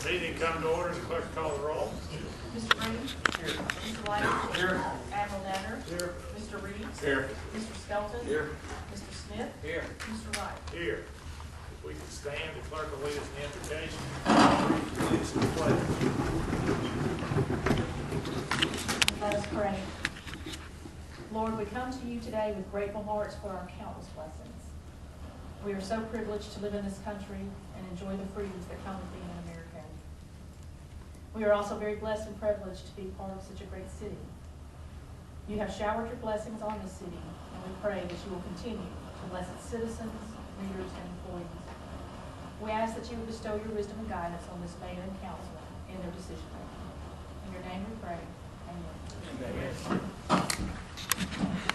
Meeting come to order. Clerk call the roll. Mr. Green? Here. Mr. White? Here. Admiral Danner? Here. Mr. Reeves? Here. Mr. Skelton? Here. Mr. Smith? Here. Mr. Wright? Here. If we can stand, the clerk will lead us in the invocation. Lead us in the pledge. Let us pray. Lord, we come to you today with grateful hearts for our countless blessings. We are so privileged to live in this country and enjoy the freedoms that come with being an American. We are also very blessed and privileged to be part of such a great city. You have showered your blessings on this city, and we pray that you will continue to bless its citizens, leaders, and employees. We ask that you would bestow your wisdom and guidance on this mayor and council in their decision making. In your name we pray. Amen.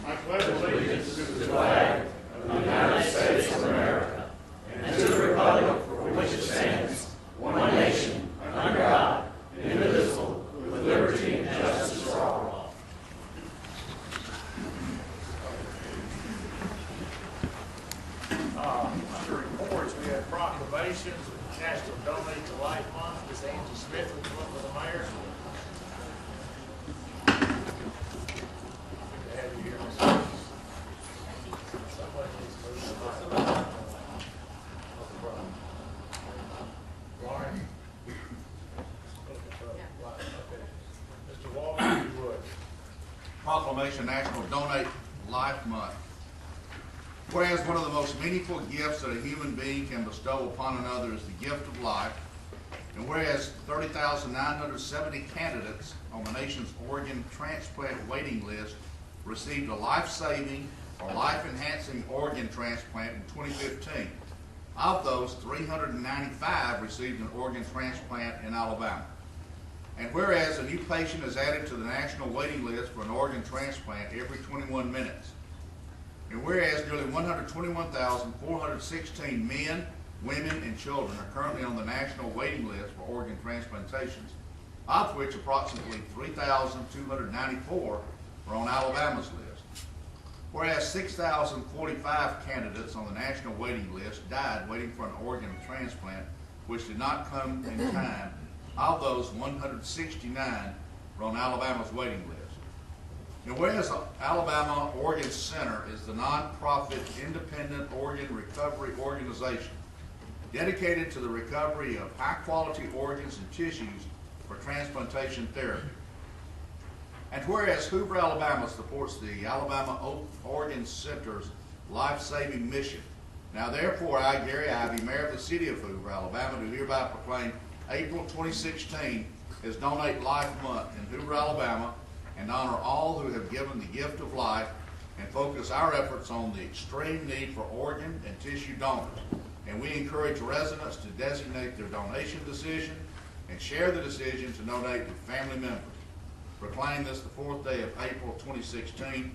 I pledge allegiance to the flag of the United States of America and to the republic for which it stands, one nation, under God, indivisible, with liberty and justice for all. Under reports, we have proclamations, National Donate to Life Month. Ms. Angie Smith will come up with the mayor. Good to have you here, Ms. Smith. Somebody needs to move the mic. Lauren? Okay. Mr. Walker, if you would. Proclamation National Donate Life Month. Whereas one of the most meaningful gifts that a human being can bestow upon another is the gift of life, and whereas 30,970 candidates on the nation's organ transplant waiting list received a life-saving or life-enhancing organ transplant in 2015. Of those, 395 received an organ transplant in Alabama. And whereas a new patient is added to the national waiting list for an organ transplant every 21 minutes. And whereas nearly 121,416 men, women, and children are currently on the national waiting list for organ transplantations, of which approximately 3,294 are on Alabama's list. Whereas 6,045 candidates on the national waiting list died waiting for an organ transplant, which did not come in time. Of those, 169 were on Alabama's waiting list. And whereas Alabama Organ Center is the nonprofit independent organ recovery organization dedicated to the recovery of high-quality organs and tissues for transplantation therapy. And whereas Hoover, Alabama supports the Alabama Organ Center's life-saving mission. Now therefore, I, Gary Ivey, Mayor of the City of Hoover, Alabama, do hereby proclaim April 2016 as Donate Life Month in Hoover, Alabama, and honor all who have given the gift of life and focus our efforts on the extreme need for organ and tissue donors. And we encourage residents to designate their donation decision and share the decision to donate with family members. Proclaim this the 4th day of April 2016,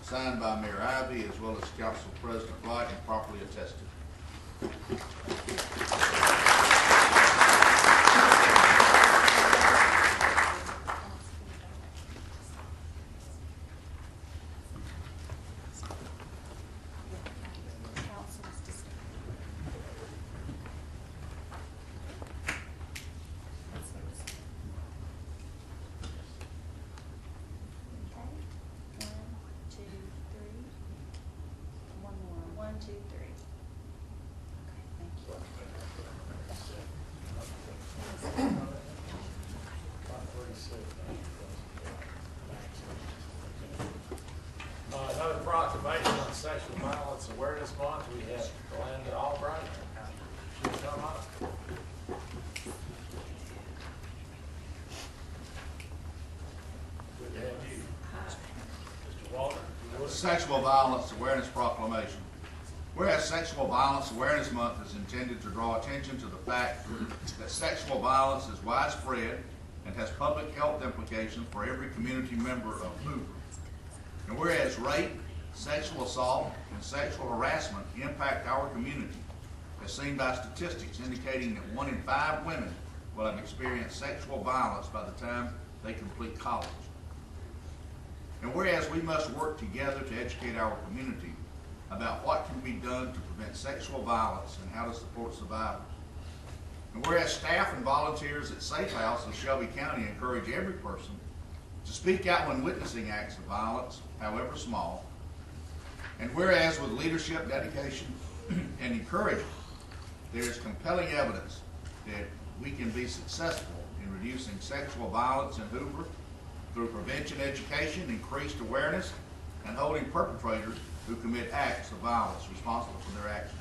signed by Mayor Ivey as well as Council President Wright and properly attested. Another proclamation on Sexual Violence Awareness Month. We have Glenda Albright. She'll come up. Good to have you. Mr. Walter. Sexual Violence Awareness Proclamation. Whereas Sexual Violence Awareness Month is intended to draw attention to the fact that sexual violence is widespread and has public health implications for every community member of Hoover. And whereas rape, sexual assault, and sexual harassment impact our community, as seen by statistics indicating that 1 in 5 women will have experienced sexual violence by the time they complete college. And whereas we must work together to educate our community, about what can be done to prevent sexual violence and how to support survivors. And whereas staff and volunteers at Safe House of Shelby County encourage every person to speak out when witnessing acts of violence, however small, and whereas with leadership, dedication, and encouragement, there is compelling evidence that we can be successful in reducing sexual violence in Hoover through prevention education, increased awareness, and holding perpetrators who commit acts of violence responsible for their actions.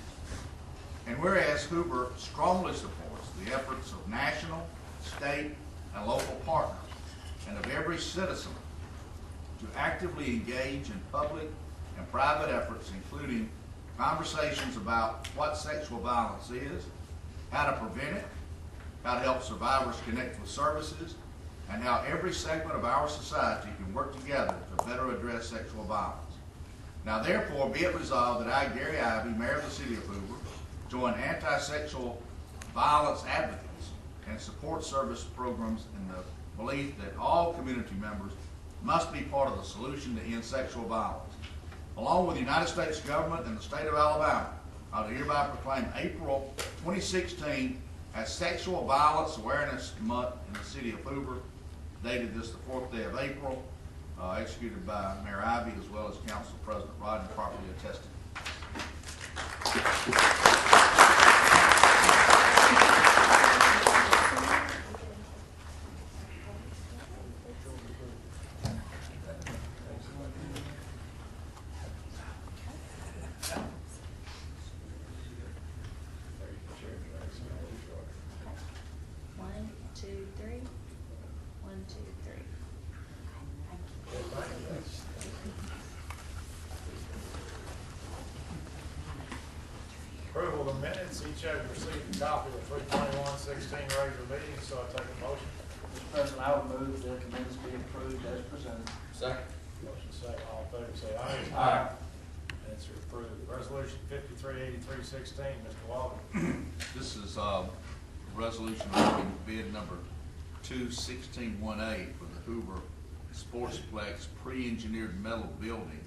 And whereas Hoover strongly supports the efforts of national, state, and local partners, and of every citizen to actively engage in public and private efforts, including conversations about what sexual violence is, how to prevent it, how to help survivors connect with services, and how every segment of our society can work together to better address sexual violence. Now therefore, be it resolved that I, Gary Ivey, Mayor of the City of Hoover, join anti-sexual violence advocates and support service programs in the belief that all community members must be part of the solution to end sexual violence. Along with the United States government and the state of Alabama, I do hereby proclaim April 2016 as Sexual Violence Awareness Month in the City of Hoover, dated this the 4th day of April, executed by Mayor Ivey as well as Council President Rodney, properly attested. One, two, three. One, two, three. Approval of the minutes, each of you received a copy of the 3/21/16 regular meeting, so I take a motion. Mr. President, I would move that the minutes be approved as presented. Second. Motion second, all in favor say aye. Aye. Minutes are approved. Resolution 538316, Mr. Walden. This is resolution awarding bid number 21618 for the Hoover Sportsplex pre-engineered metal building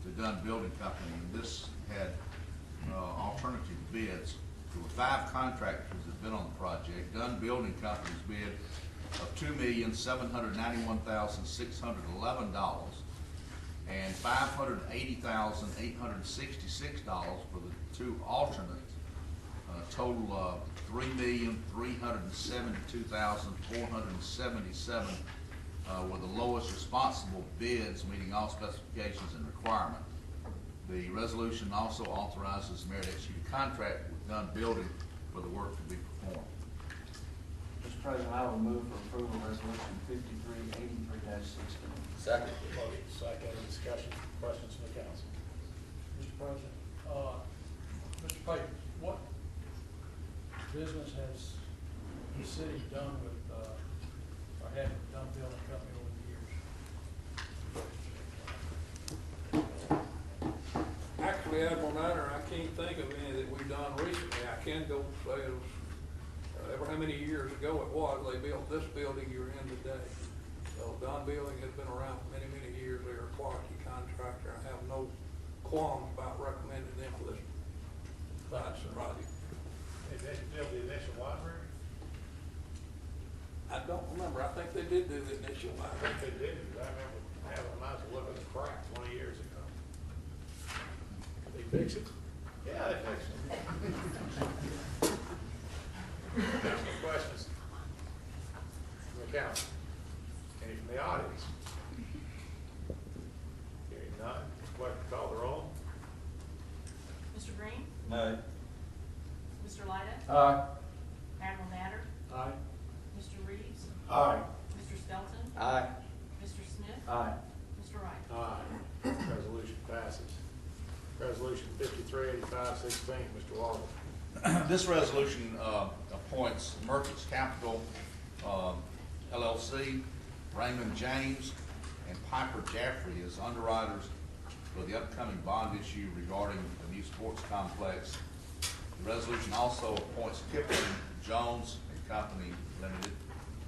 to Dunn Building Company. And this had alternative bids. There were 5 contractors that had been on the project. Dunn Building Company's bid of $2,791,611 and $580,866 for the 2 alternates. Total of $3,372,477 were the lowest responsible bids, meeting all specifications and requirements. The resolution also authorizes the mayor to execute a contract with Dunn Building for the work to be performed. Mr. President, I will move for approval of resolution 5383-16. Second. Motion second, any discussion, questions from the council? Mr. President, Mr. Payton, what business has the city done with, or had Dunn Building Company over the years? Actually, Admiral Niner, I can't think of any that we've done recently. I can go say it was, ever how many years ago it was, they built this building you're in today. So Dunn Building has been around for many, many years. They're a quality contractor. I have no qualms about recommending them for this project. They built the initial library? I don't remember. I think they did do the initial I library. think they did, because I remember having them out to look at the crack 20 years ago. They fix it? Yeah, they fix it. Any questions from the council? Any from the audience? Hearing none, clerk call the roll. Mr. Green? Aye. Mr. Lyda? Aye. Admiral Natter? Aye. Mr. Reeves? Aye. Mr. Stelton? Aye. Mr. Smith? Aye. Mr. Wright? Aye. Resolution passes. Resolution 538516, Mr. Walden. This resolution appoints Merchants Capital LLC, Raymond James, and Piper Jaffrey as underwriters for the upcoming bond issue regarding the new sports complex. The resolution also appoints Kipling Jones and Company Limited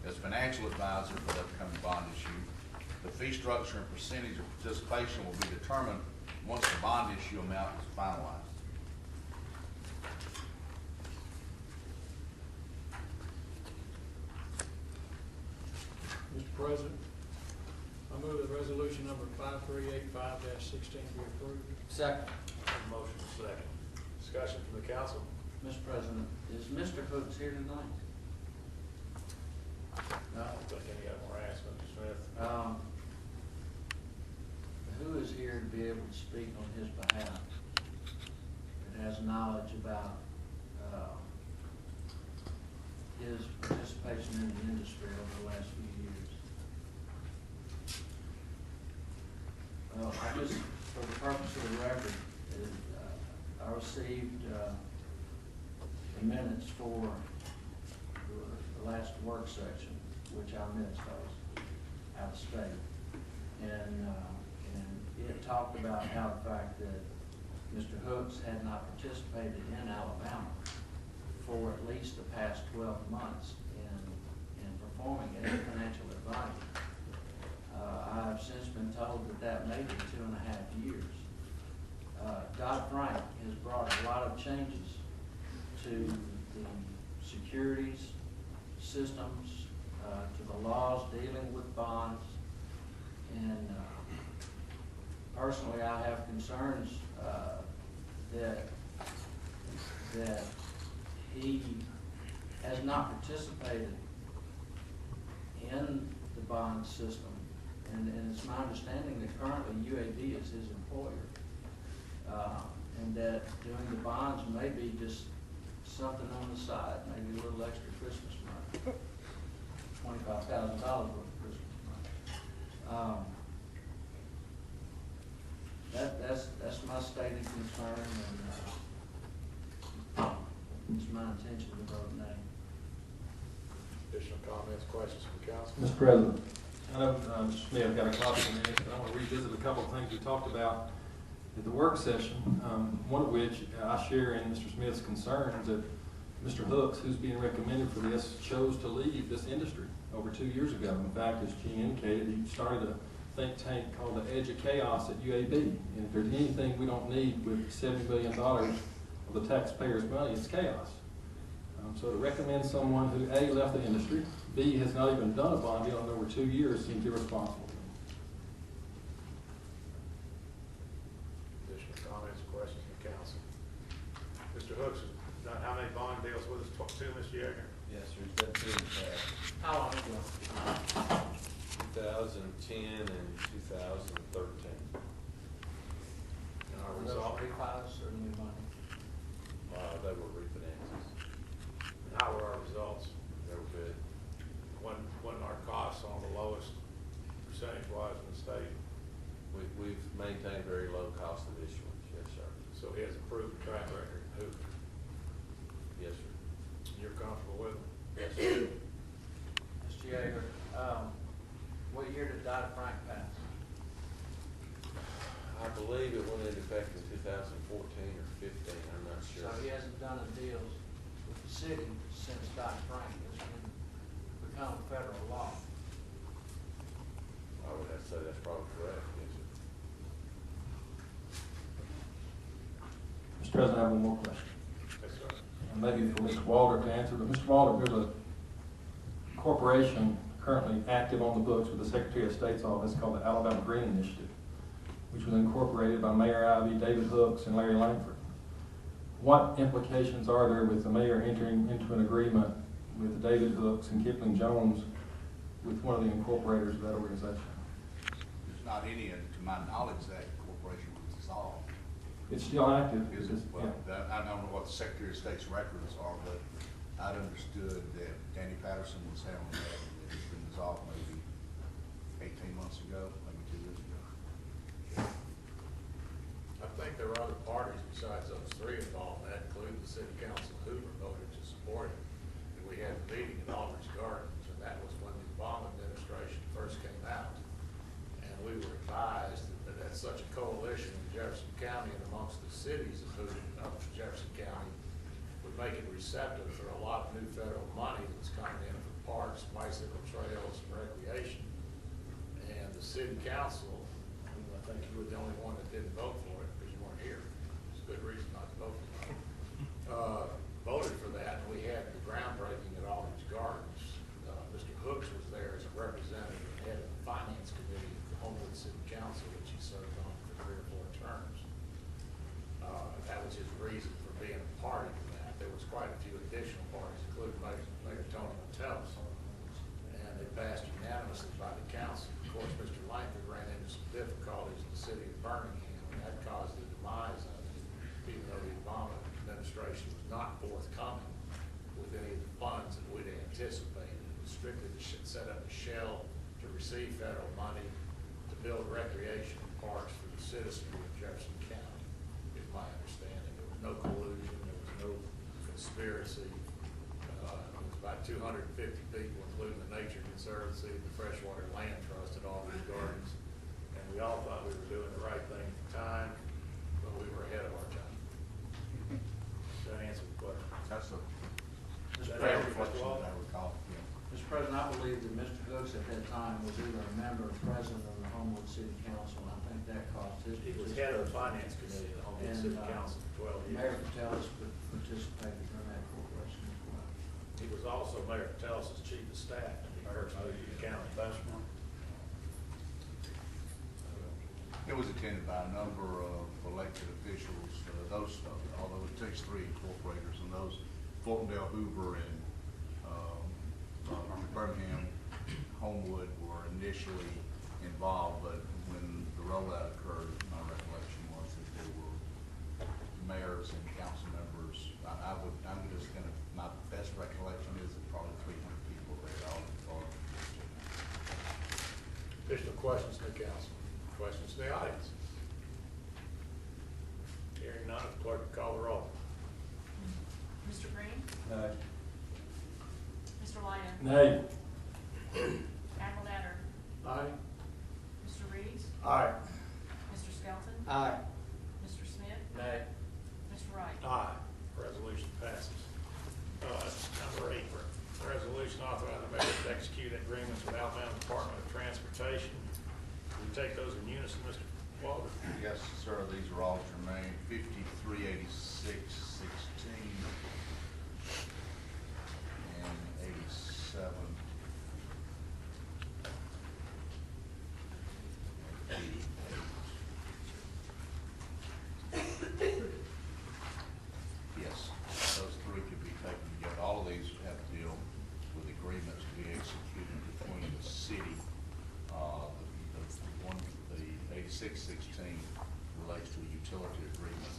as financial advisor for the upcoming bond issue. The fee structure and percentage of participation will be determined once the bond issue amount is finalized. Mr. President, I move that resolution number 5385-16 be approved. Second. Motion is second. Discussion from the council? Mr. President, is Mr. Hooks here tonight? I don't think any of them were asked, Mr. Smith. Who is here to be able to speak on his behalf that has knowledge about his participation in the industry over the last few years? Well, I just, for the purpose of the record, I received the minutes for the last work section, which I missed. I was out of state. And it talked about how the fact that Mr. Hooks had not participated in Alabama for at least the past 12 months in performing as a financial advisor. I have since been told that that may be 2.5 years. Dodd-Frank has brought a lot of changes to the securities systems, to the laws dealing with bonds, and personally, I have concerns that he has not participated in the bond system, and it's my understanding that currently UAB is his employer, and that doing the bonds may be just something on the side, maybe a little extra Christmas money, $25,000 worth of Christmas money. That's my stated concern, and it's my intention to vote nay. Additional comments, questions from the council? Mr. President, I know Mr. Smith got a copy of this, but I want to revisit a couple of things we talked about at the work session, one of which I share in Mr. Smith's concerns that Mr. Hooks, who's being recommended for this, chose to leave this industry over 2 years ago. In fact, as Gene indicated, he started a think tank called the Edge of Chaos at UAB. And if there's anything we don't need with $70 billion of the taxpayers' money, it's chaos. So to recommend someone who A, left the industry, B, has not even done a bond deal in over 2 years seems irresponsible. Additional comments, questions from the council? Mr. Hooks has done how many bond deals with us? Two, Mr. Yeager? Yes, sir, it's been 2 in the past. How long ago? 2010 and 2013. And our Were those result, refis or new money? They were refinances. and how were our results? They were good. When our costs on the lowest percentage-wise in the state, We've maintained very low cost of issuance, yes, sir. so he has a proven track record. Who, Yes, sir. you're comfortable with him? Yes, sir. Mr. Yeager, what year did Dodd-Frank pass? I believe it went into effect in 2014 or 15, I'm not sure. So he hasn't done a deal with the city since Dodd-Frank has become federal law. I would have to say that's probably correct, yes, sir. Mr. President, I have one more question. Yes, sir. And maybe for Mr. Walter to answer, but Mr. Walter, there's a corporation currently active on the books with the Secretary of State's office called the Alabama Green Initiative, which was incorporated by Mayor Ivey, David Hooks, and Larry Langford. What implications are there with the mayor entering into an agreement with David Hooks and Kipling Jones with one of the incorporators of that organization? There's not any, to my knowledge, that corporation was dissolved. It's still active. Is It's it? just- Well, yeah. I don't know what the Secretary of State's records are, but I'd understood that Danny Patterson was handling that, and it's been dissolved maybe 18 months ago, maybe 2 years ago. I think there were other parties besides those three involved, that included the city council. Hoover voted to support it. And we had a meeting in Aldrich Gardens, and that was when the Obama administration first came out. And we were advised that that's such a coalition in Jefferson County and amongst the cities of Jefferson County would make it receptive for a lot of new federal money that's coming in for parks, bicycle trails, and recreation. And the city council think you were the only one that didn't vote for it because you weren't here. It's a good reason not to vote for it. Voted for that, and we had the groundbreaking at Aldridge Gardens. Mr. Hooks was there as a representative and head of the finance committee of the Homewood City Council, which he served on for 3 or 4 terms. That was his reason for being a party to that. There was quite a few additional parties, including Mayor Tony Metellus, and they passed unanimously by the council. Of course, Mr. Langford ran into some difficulties in the city of Birmingham, and that caused the demise of it, even though the Obama administration was not forthcoming with any of the funds that we'd anticipated. It was strictly to set up a shell to receive federal money to build recreation parks for the citizenry of Jefferson County, is my understanding. There was no collusion, there was no conspiracy. It was about 250 people, including the Nature Conservancy, the Freshwater Land Trust at Aldridge Gardens, and we all thought we were doing the right thing at the time, but we were ahead of our time. Does that answer the question? That's a Mr. fair President, reflection Mr. Walden? that I recall, yeah. Mr. President, I believe that Mr. Hooks at that time was either a member or president of the Homewood City Council, and I think that caused his. He was head of the finance committee of the Homewood City Council for 12 years. Mayor Patelis participated in that corporation as well. He was also Mayor Patelis' chief of staff when he first moved to the county. It was attended by a number of elected officials, although it takes 3 incorporators, and those, Fultondale, Hoover, and Birmingham, Homewood were initially involved, but when the rollout occurred, my recollection was that there were mayors and council members. I'm just gonna, my best recollection is that probably 300 people there all involved. Additional questions to the council? Questions to the audience? Hearing none, the clerk will call the roll. Mr. Green? Nay. Mr. Lyon? Nay. Admiral Natter? Aye. Mr. Reeves? Aye. Mr. Skelton? Aye. Mr. Smith? Nay. Mr. Wright? Aye. Resolution passes. Number 8, resolution authorizing the mayor to execute agreements with Alabama Department of Transportation. We take those in unison, Mr. Walter? Yes, sir, these are all germane, 538616 and 87. Yes, those 3 could be taken together. All of these have to deal with agreements to be executed between the city. The 8616 relates to a utility agreement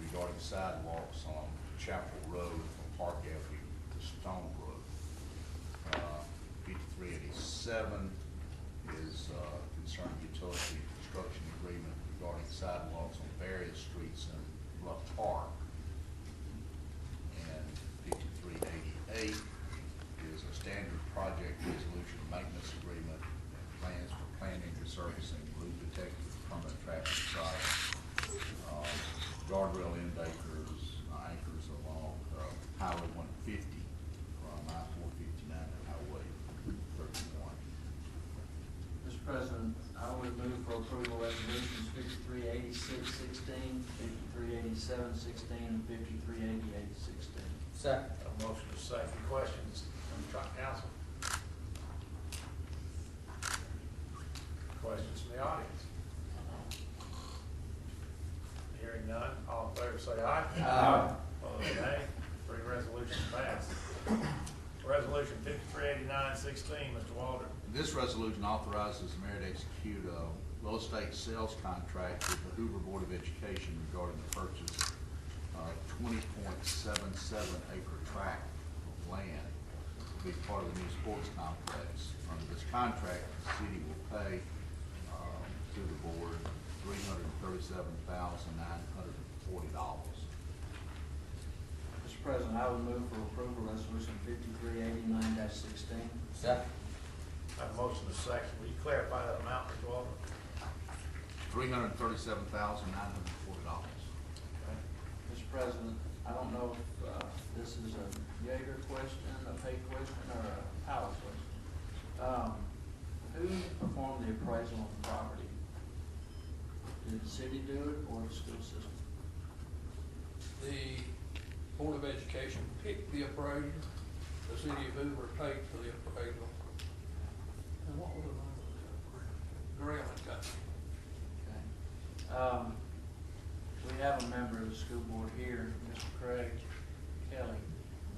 regarding sidewalks on Chapel Road from Park Avenue to Stone Brook. 5387 is concerning utility construction agreement regarding sidewalks on various streets in Bluff Park. And 5388 is a standard project resolution maintenance agreement and plans for planning, resurfacing, blue detectors, permanent traffic sites, guardrail end anchors along Highway 150 from I-459 to Highway 31. Mr. President, I would move for approval resolutions 538616, 538716, and 538816. Second. A motion is second. Questions from the council? Questions from the audience? Hearing none, all in favor say aye. Aye. Opposed, nay. 3 resolutions passed. Resolution 538916, Mr. Walter. This resolution authorizes the mayor to execute a real estate sales contract with the Hoover Board of Education regarding the purchase of 20.77 acre tract of land to be part of the new sports complex. Under this contract, the city will pay to the board $337,940. Mr. President, I would move for approval resolution 5389-16. Second. Have a motion is second. Will you clarify that amount, Mr. Walter? $337,940. Mr. President, I don't know if this is a Jaeger question, a pay question, or a power question. Who performed the appraisal on the property Did the city do it or the school system? The Board of Education picked the appraiser, the city of Hoover paid for the appraisal. And what was the name of the appraiser? Graham and Company. Okay. We have a member of the school board here, Mr. Craig Kelly.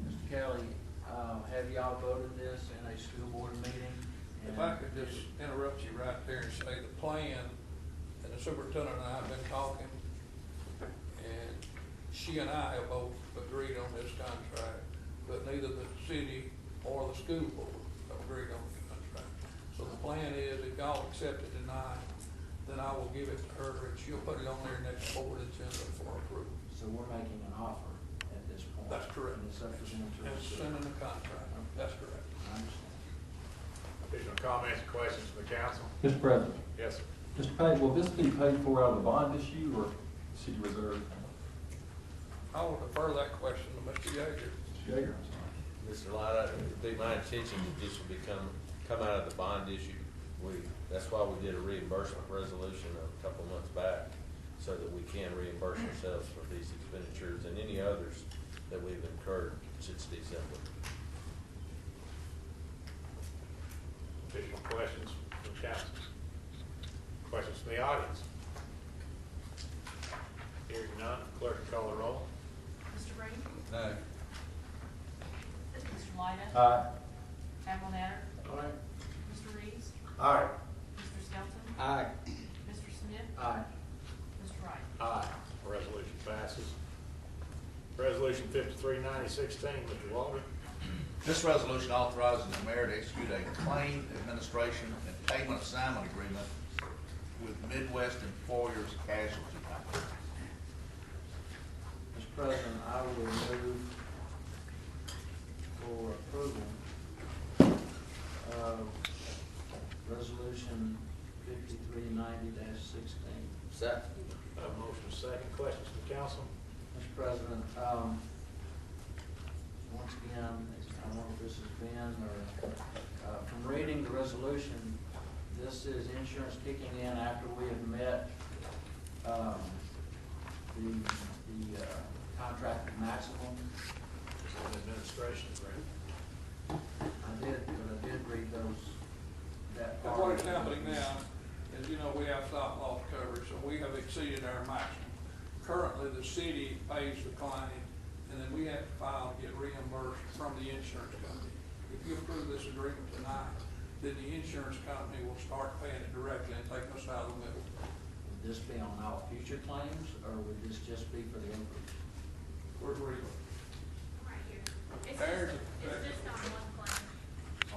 Mr. Kelly, have y'all voted this in a school board meeting? If I could just interrupt you right there and say the plan, and the superintendent and I have been talking, and she and I have both agreed on this contract, but neither the city or the school board have agreed on the contract. So the plan is, if y'all accept it tonight, then I will give it to her, and she'll put it on their next board agenda for approval. So we're making an offer at this point? That's correct. And it's up to them to And receive. sending the contract, that's correct. I understand. Additional comments or questions from the council? Mr. President, Yes, sir. Mr. Pate, will this be paid for out of the bond issue or city reserve? I will defer that question to Mr. Yeager. Mr. Yeager, I'm sorry. Mr. Light, it'd be my intention that this will come out of the bond issue. That's why we did a reimbursement resolution a couple months back, so that we can reimburse ourselves for these expenditures and any others that we've incurred since December. Additional questions from council? Questions from the audience? Hearing none, clerk call the roll. Mr. Green? No. Mr. Lyda? Aye. Admiral Natter? Aye. Mr. Reeves? Aye. Mr. Skelton? Aye. Mr. Smith? Aye. Mr. Wright? Aye. Resolution passes. Resolution 53-9016, Mr. Walter. This resolution authorizes the mayor to execute a claim administration and payment assignment agreement with Midwest Employers Casualty Company. Mr. President, I will move for approval of resolution 5390-16. Second. Motion is second. Questions from the council? Mr. President, once again, I don't know if this has been, or, from reading the resolution, this is insurance kicking in after we have met, the contract maximum. Is it an administration agreement? I did read that And part. what is happening now is, you know, we have stop loss coverage, so we have exceeded our maximum. Currently, the city pays the claim, and then we have to file to get reimbursed from the insurance company. If you approve this agreement tonight, then the insurance company will start paying it directly and taking us out of the middle. Would this be on all future claims, or would this just be for the acreage? Where's Reba? Right here. It's There's- just on one claim.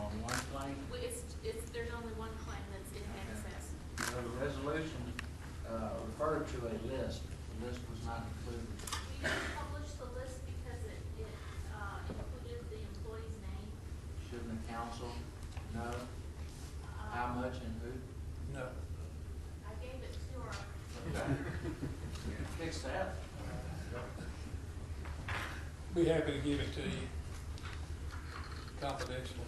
On one claim? There's only one claim that's in excess. The resolution referred to a list. The list was not included. We didn't publish the list because it included the employee's name. Shouldn't the council know how much and who? No. I gave it to her. Fix that. Be happy to give it to you confidentially.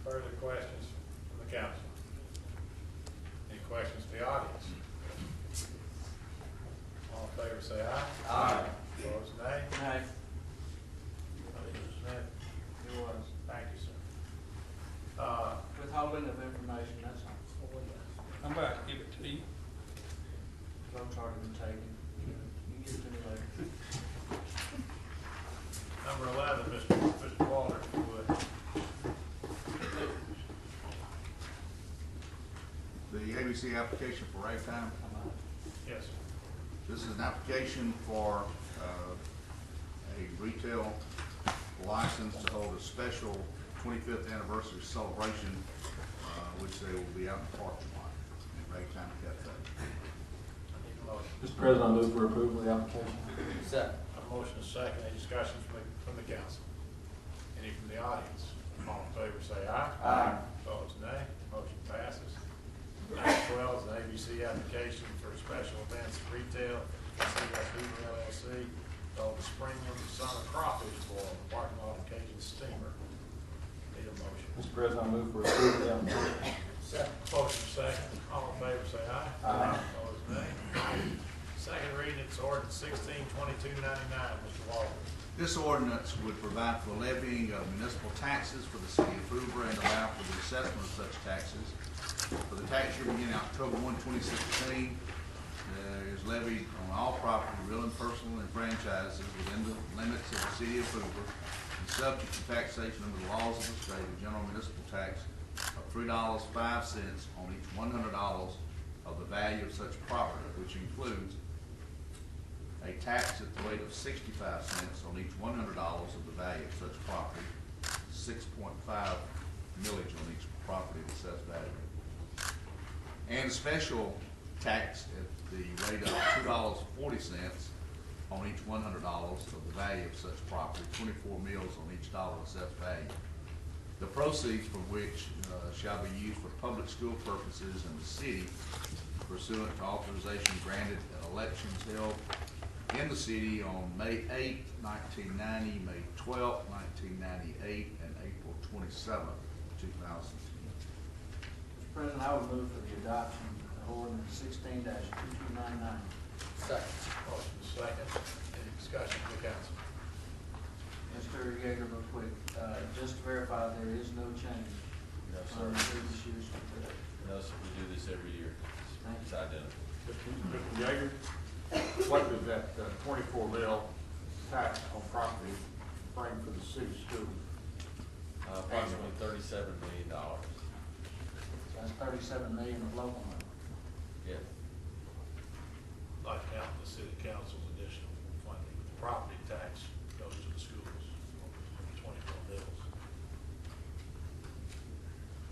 Further questions from the council? Any questions from the audience? All in favor say aye. Aye. Opposed, nay. Nay. Mr. Smith, It was. thank you, sir. Withholding of information, that's all. I'm about to give it to you. Vote's already been taken. You can give it to me later. Number 11, Mr. Walter, if you would. The ABC application for ragtime. Yes, sir. This is an application for a retail license to hold a special 25th anniversary celebration, which they will be out in the parking lot at Ragtime Cafe. I need a motion. Mr. President, I move for approval of the application. Second. A motion is second. Any discussion from the council? Any from the audience? All in favor say aye. Aye. Opposed, nay. Motion passes. Number 12 is an ABC application for special events retail, CS Hoover LLC, called the Spring and Summer Crawfish Boil, parking lot of Cajun Steamer. Need a motion. Mr. President, I move for approval of the application. Second. Motion second. All in favor say aye. Aye. Opposed, $1622.99, Mr. Walker. This ordinance would provide for levying of municipal taxes for the city of Hoover and allow for the assessment of such taxes. For the tax year beginning October 1, 2016, is levied on all property, real and personal, and franchises within the limits of the city of Hoover, and subject to taxation under the laws of the state, a general municipal tax of $3.05 on each $100 of the value of such property, which includes a tax at the rate of 65 cents on each $100 of the value of such property, 6.5 millage on each property of assessed value, and a special tax at the rate of $2.40 on each $100 of the value of such property, 24 mills on each dollar of assessed value. The proceeds from which shall be used for public school purposes in the city pursuant to authorization granted at elections held in the city on May 8, 1990, May 12, 1998, and April 27, 2010. Mr. President, I would move for the adoption of ordinance 16-2299. Second. Motion is second. Any discussion from the council? Mr. Yeager, real quick, just to verify, there is no change No, from sir. previous years to today. No, sir, we do this every year. Thank It's you. identical. Mr. Yeager, what does that 24 mil tax on property bring for the city schools? Approximately $37 million. So that's 37 million of local money. Yeah. Like count the city council's additional funding. The property tax goes to the schools, 24 mills.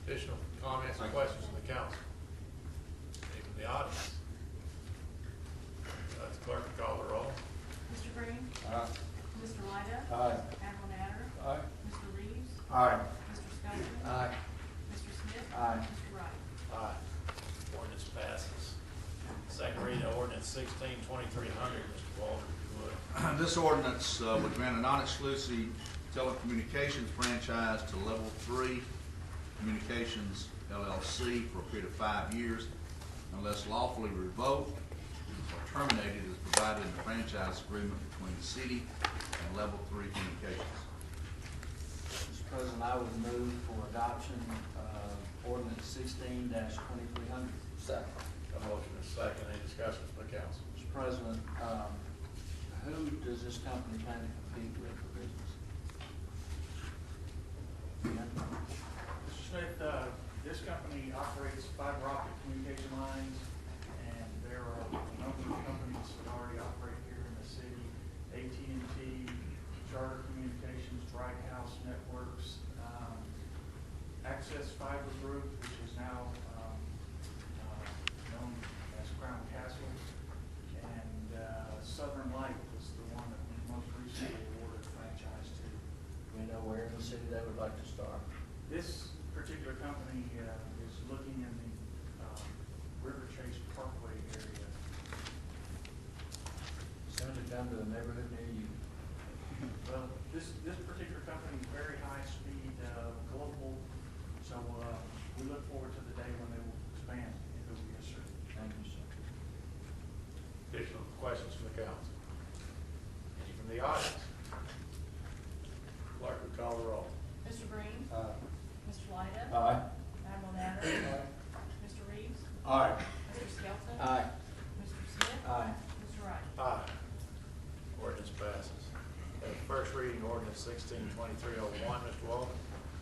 Additional comments or questions from the council? Any from the audience? The clerk will call the roll. Mr. Green? Aye. Mr. Lyda? Aye. Admiral Natter? Aye. Mr. Reeves? Aye. Mr. Skelton? Aye. Mr. Smith? Aye. Mr. Wright? Aye. Ordinance passes. Second reading of ordinance 16-2300, Mr. Walter, if you would. This ordinance would grant a non-exclusive telecommunications franchise to Level 3 Communications LLC for a period of 5 years unless lawfully revoked or terminated as provided in the franchise agreement between the city and Level 3 Communications. Mr. President, I would move for adoption of ordinance 16-2300. Second. A motion is second. Any discussion from the council? Mr. President, who does this company plan to compete with for business? Mr. Smith, this company operates fiber optic communication lines, and there are a number of companies that already operate here in the city. AT&T, Charter Communications, Bright House Networks, Access Fiber Group, which is now known as Crown Castle, and Southern Light was the one that we most recently awarded a franchise to. Do we know where in the city they would like to start? This particular company is looking in the River Chase Parkway area. Soon to come to a neighborhood near you. Well, this particular company is very high speed, global, so we look forward to the day when they will expand into the sir. Thank you, sir. Additional questions from the council? Any from the audience? Clerk will call the roll. Mr. Green? Aye. Mr. Lyda? Aye. Admiral Natter? Mr. Reeves? Aye. Mr. Skelton? Aye. Mr. Smith? Aye. Mr. Wright? Aye. Ordinance passes. First reading ordinance 16-2301, Mr. Walter.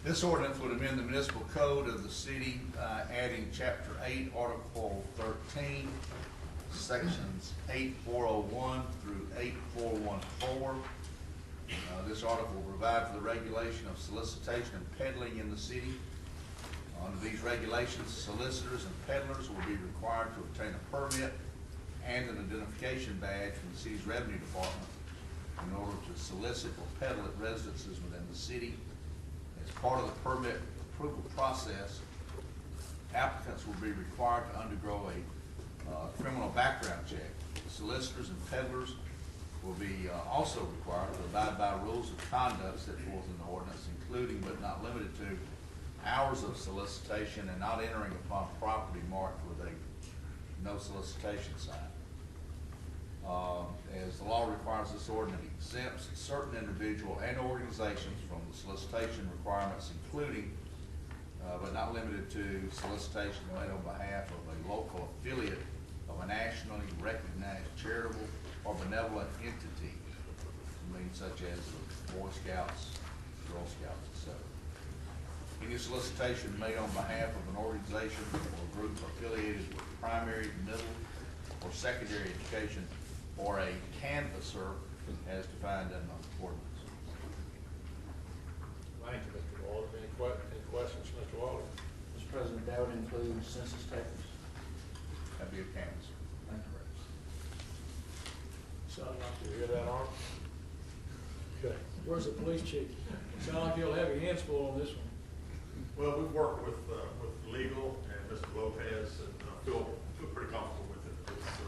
This ordinance would amend the municipal code of the city, adding Chapter 8, Article 13, Sections 8401 through 8414. This article will provide for the regulation of solicitation and peddling in the city. Under these regulations, solicitors and peddlers will be required to obtain a permit and an identification badge from the city's revenue department in order to solicit or peddle at residences within the city. As part of the permit approval process, applicants will be required to undergo a criminal background check. Solicitors and peddlers will be also required to abide by rules of conduct set forth in the ordinance, including but not limited to hours of solicitation and not entering upon property marked with a no solicitation sign. as the law requires this ordinance exempts certain individual and organizations from the solicitation requirements, including but not limited to solicitation made on behalf of a local affiliate of a nationally recognized charitable or benevolent entity, such as the Boy Scouts, Girl Scouts, etc. Any solicitation made on behalf of an organization or group affiliated with primary, middle, or secondary education, or a canvasser as defined in the ordinance. Thank you, Mr. Walter. Any questions, Mr. Walter? Mr. President, that would include census takers. That'd be a canvasser. Thank you. Sound like You hear that, Art? Okay. Where's the police chief? Sound like you'll have your hands full on this one. Well, we've worked with legal and Mr. Lopez and feel pretty comfortable with it. It's,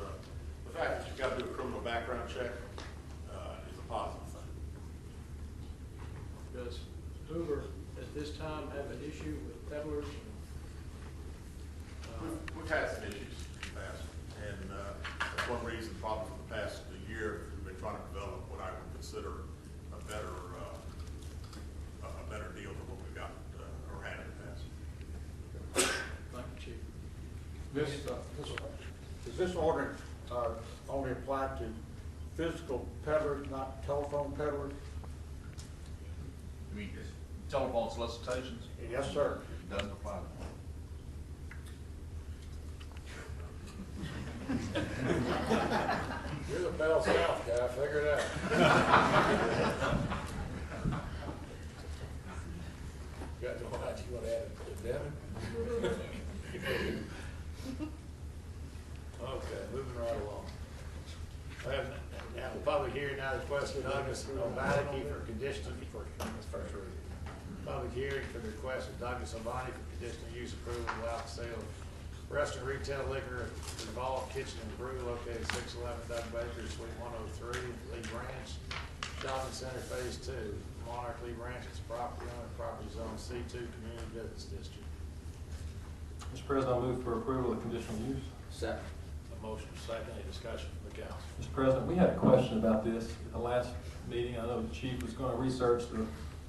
the fact that you've got to do a criminal background check is a positive thing. Does Hoover at this time have an issue with peddlers? We've had some issues in the past, and that's one reason probably for the past year we've been trying to develop what I would consider a better deal than what we've got or had in the past. Thank you, chief. Does this ordinance only apply to physical peddlers, not telephone peddlers? You mean telephone solicitations? Yes, sir. It doesn't apply to them. You're the Bell South guy, figure it out. Got no idea you want to add it to Devin? Okay, moving right along. Now, the public hearing now requested Douglas O'Malley for conditional, that's first reading. Public hearing for the request of Douglas O'Malley for conditional use approval to allow the sale of restaurant retail liquor, Revolve Kitchen and Brew located 611 Doug Baker, Suite 103, Lee Branch, Shopping Center Phase 2, Monarch Lee Branch, its property owner, property zone C2, Community Business District. Mr. President, I move for approval of conditional use. Second. A motion second, any discussion from the council? Mr. President, we had a question about this at the last meeting. I know the chief was going to research the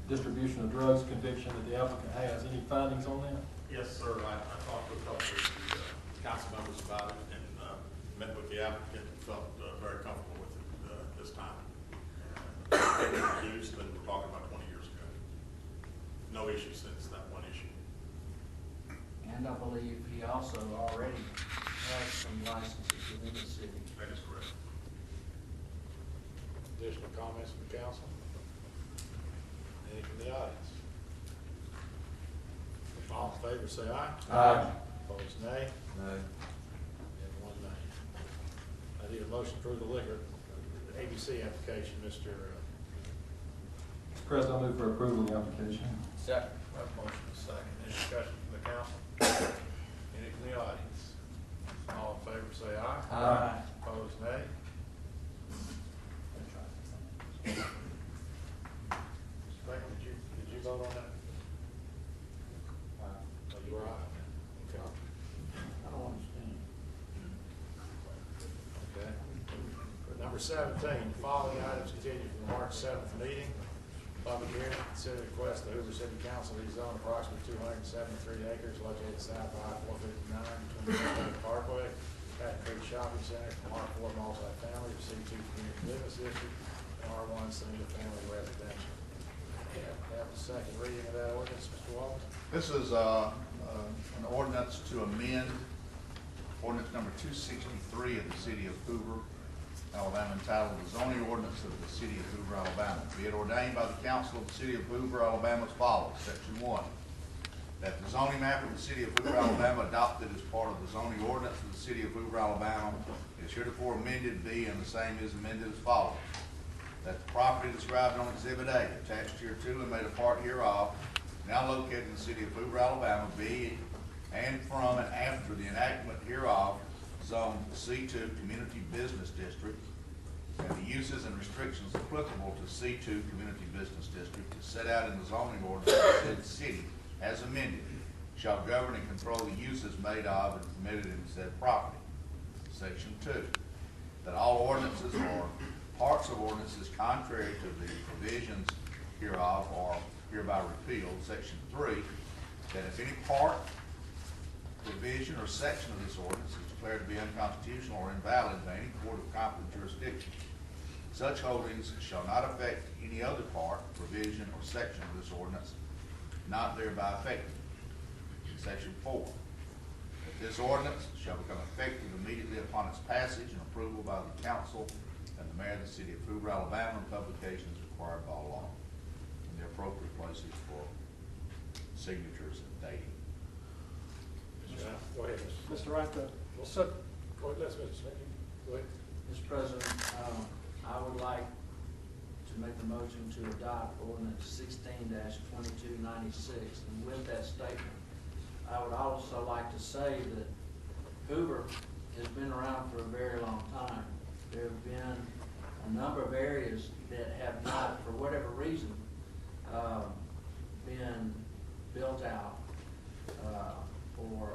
distribution of drugs conviction that the applicant has. Any findings on that? Yes, sir. I talked to a couple of the council members about it and met with the applicant and felt very comfortable with it this time. It was reduced, but we're talking about 20 years ago. No issue since that one issue. And I believe he also already has some licenses within the city. That is correct. Additional comments from the council? Any from the audience? All in favor, say aye. Aye. Opposed, nay. No. And one nay. I need a motion to approve the liquor, ABC application, Mr. Mr. President, I move for approval of the application. Second. Have a motion second. Any discussion from the council? Any from the audience? All in favor, say aye. Aye. Opposed, nay. Mr. Franklin, did you vote on that? Oh, you were aye. Okay. I don't understand. Okay. Number 17, the following items continued from the March 7th meeting. Public hearing, consider the request of the Hoover City Council to rezone approximately 273 acres located south of I-459 between the State Parkway, Patton Creek Shopping Center, from R4 multifamily to C2 Community Business District, and R1 single family residential. Have a second reading of that ordinance, Mr. Walton. This is an ordinance to amend ordinance number 263 of the city of Hoover, Alabama, entitled the zoning ordinance of the city of Hoover, Alabama. Be it ordained by the council of the city of Hoover, Alabama as follows. Section 1, that the zoning map of the city of Hoover, Alabama, adopted as part of the zoning ordinance of the city of Hoover, Alabama, is heretofore amended be and the same is amended as follows. That the property described on Exhibit A, attached here to and made a part hereof, now located in the city of Hoover, Alabama, be and from and after the enactment hereof, zone C2 Community Business District, and the uses and restrictions applicable to C2 Community Business District is set out in the zoning ordinance of said city as amended, shall govern and control the uses made of and permitted in said property. Section 2, that all ordinances or parts of ordinances contrary to the provisions hereof are hereby repealed. Section 3, that if any part, provision, or section of this ordinance is declared to be unconstitutional or invalid by any court of competent jurisdiction, such holdings shall not affect any other part, provision, or section of this ordinance not thereby affected. Section 4, that this ordinance shall become effective immediately upon its passage and approval by the council and the mayor of the city of Hoover, Alabama, and publications required by law in the appropriate places for signatures and dating. Go ahead, Mr. Wright, Go ahead, let's Mr. Smith. Go ahead. Mr. President, I would like to make the motion to adopt ordinance 16-2296. And with that statement, I would also like to say that Hoover has been around for a very long time. There have been a number of areas that have not, for whatever reason, been built out or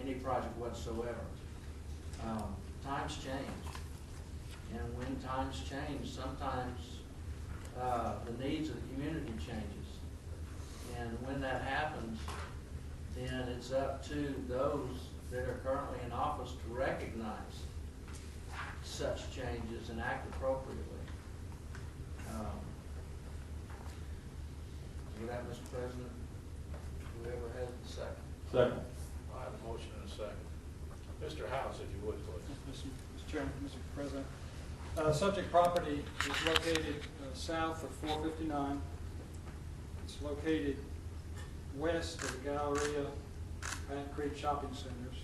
any project whatsoever. Times change, and when times change, sometimes the needs of the community changes. And when that happens, then it's up to those that are currently in office to recognize such changes and act appropriately. With that, Mr. President, whoever has the second. Second. I have a motion and a second. Mr. House, if you would, please. Mr. Chairman, Mr. President. Subject property is located south of 459. It's located west of the Galleria, Patton Creek Shopping Centers,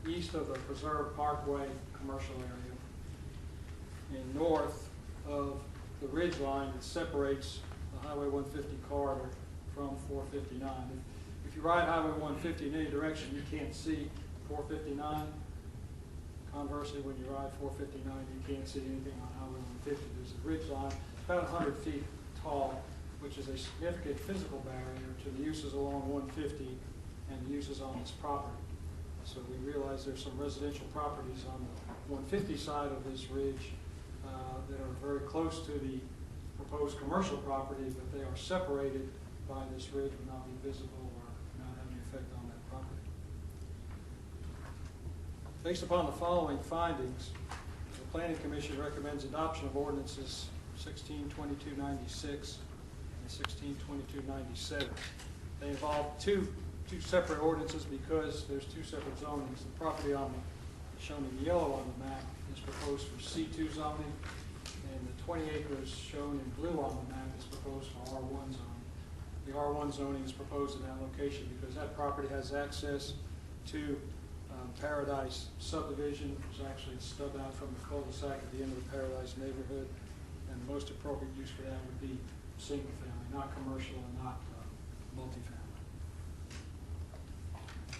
east of the Preserve Parkway commercial area, and north of the ridge line that separates the Highway 150 corridor from 459. If you ride Highway 150 in any direction, you can't see 459. Conversely, when you ride 459, you can't see anything on Highway 150. There's a ridge line about 100 feet tall, which is a significant physical barrier to the uses along 150 and the uses on its property. So we realize there's some residential properties on the 150 side of this ridge that are very close to the proposed commercial property, but they are separated by this ridge, will not be visible or not have any effect on that property. Based upon the following findings, the Planning Commission recommends adoption of ordinances 16-2296 and 16-2297. They involve two separate ordinances because there's two separate zonings. The property shown in yellow on the map is proposed for C2 zoning, and the 20 acres shown in blue on the map is proposed for R1 zoning. The R1 zoning is proposed in that location because that property has access to Paradise subdivision, which is actually stub out from the cul-de-sac at the end of the Paradise neighborhood, and the most appropriate use for that would be single family, not commercial and not multifamily.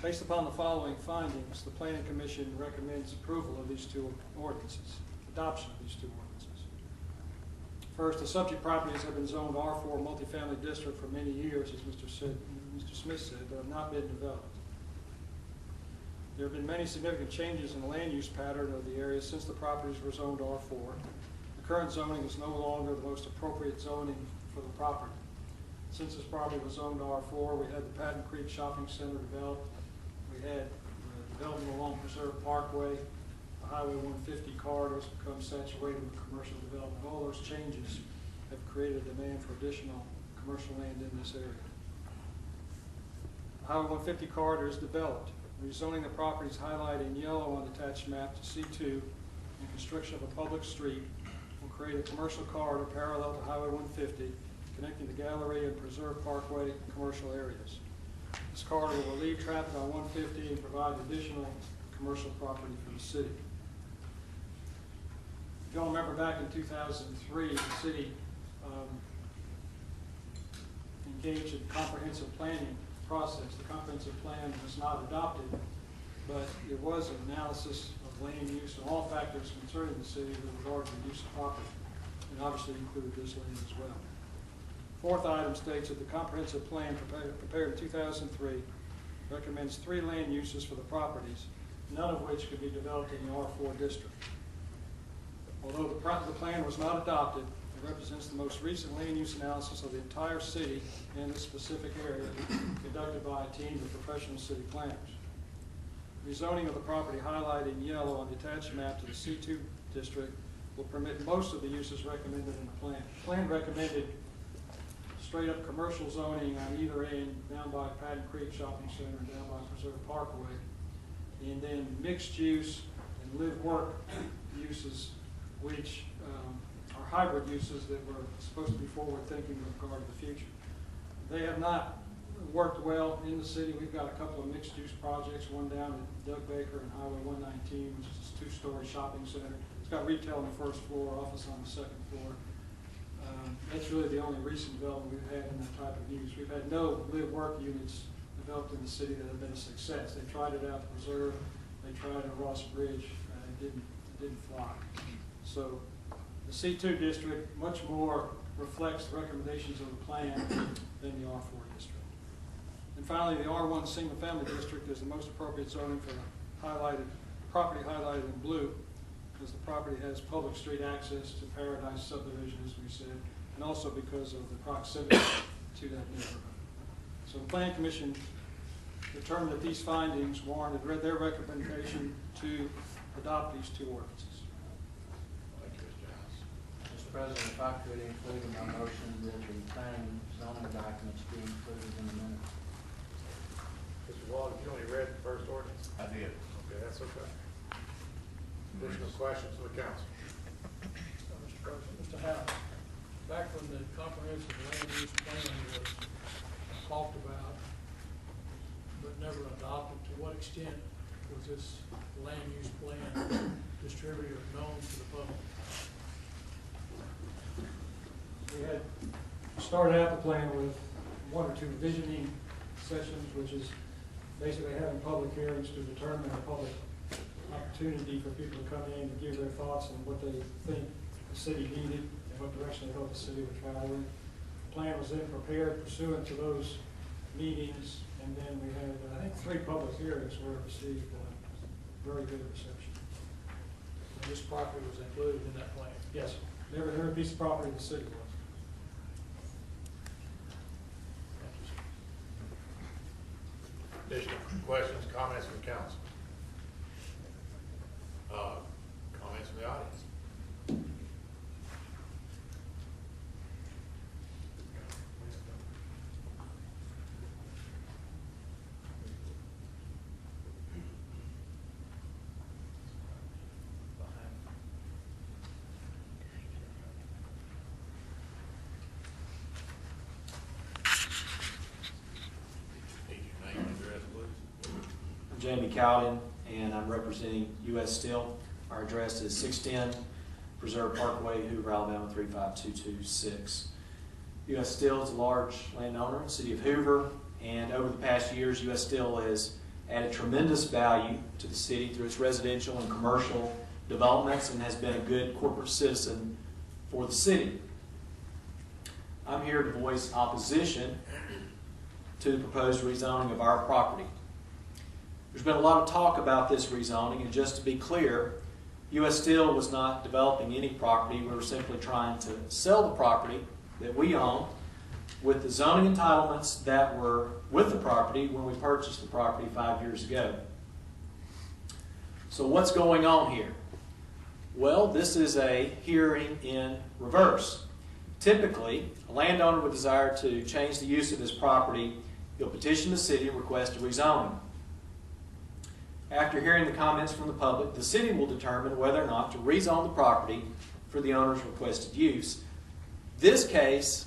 Based upon the following findings, the Planning Commission recommends approval of these two ordinances, adoption of these two ordinances. First, the subject properties have been zoned R4 multifamily district for many years, as Mr. Smith said, but have not been developed. There have been many significant changes in the land use pattern of the area since the properties were zoned R4. The current zoning is no longer the most appropriate zoning for the property. Since this property was zoned R4, we had the Patton Creek Shopping Center developed. We had development along Preserve Parkway. The Highway 150 corridors become saturated with commercial development. All those changes have created a demand for additional commercial land in this area. The Highway 150 corridor is developed. Rezoning the properties highlighted in yellow on the attached map to C2 and construction of a public street will create a commercial corridor parallel to Highway 150, connecting the Galleria and Preserve Parkway commercial areas. This corridor will relieve traffic on 150 and provide additional commercial property for the city. If you all remember back in 2003, the city engaged in comprehensive planning process. The comprehensive plan was not adopted, but it was an analysis of land use and all factors concerning the city with regard to the use of property, and obviously included this land as well. Fourth item states that the comprehensive plan prepared in 2003 recommends 3 land uses for the properties, none of which could be developed in the R4 district. Although the plan was not adopted, it represents the most recent land use analysis of the entire city and this specific area conducted by a team of professional city planners. Rezoning of the property highlighted in yellow on the attached map to the C2 district will permit most of the uses recommended in the plan. The plan recommended straight up commercial zoning on either end, down by Patton Creek Shopping Center and down by Preserve Parkway, and then mixed use and live-work uses, which are hybrid uses that were supposed to be forward-thinking with regard to the future. They have not worked well in the city. We've got a couple of mixed-use projects, one down at Doug Baker and Highway 119, which is a 2-story shopping center. It's got retail on the first floor, office on the second floor. That's really the only recent development we've had in that type of use. We've had no live-work units developed in the city that have been a success. They tried it out at Preserve, they tried it at Ross Bridge, it didn't fly. So the C2 district much more reflects the recommendations of the plan than the R4 district. And finally, the R1 single-family district is the most appropriate zoning for the property highlighted in blue, because the property has public street access to Paradise subdivision, as we said, and also because of the proximity to that neighborhood. So the Plan Commission determined that these findings warranted their recommendation to adopt these 2 ordinances. Thank you, Mr. Giles. Mr. President, if I could include in my motion that the planning zoning documents be included in the minutes. Mr. Wallace, you only read the first ordinance? I did. Okay, that's okay. Additional questions from the council? Mr. President, Mr. Howard, back when the comprehensive land use plan was talked about, but never adopted, to what extent was this land use plan distributed or known to the public? We had started out the plan with 1 or 2 visioning sessions, which is basically having public hearings to determine a public opportunity for people to come in and give their thoughts on what they think the city needed and what direction they hoped the city would travel in. The plan was then prepared pursuant to those meetings, and then we had, I think, 3 public hearings where it received very good reception. And this property was included in that plan? Yes, every piece of property in the city was. Additional questions, comments from the council? Comments from the audience? Need your name and address, please. I'm Jamie Cowden, and I'm representing U.S. Steel. Our address is 610 Preserve Parkway, Hoover, Alabama 35226. U.S. Steel is a large landowner in the city of Hoover, and over the past years, U.S. Steel has added tremendous value to the city through its residential and commercial developments and has been a good corporate citizen for the city. I'm here to voice opposition to the proposed rezoning of our property. There's been a lot of talk about this rezoning, and just to be clear, U.S. Steel was not developing any property. We were simply trying to sell the property that we own with the zoning entitlements that were with the property when we purchased the property 5 years ago. So what's going on here? Well, this is a hearing in reverse. Typically, a landowner would desire to change the use of his property. He'll petition the city and request a rezoning. After hearing the comments from the public, the city will determine whether or not to rezone the property for the owner's requested use. This case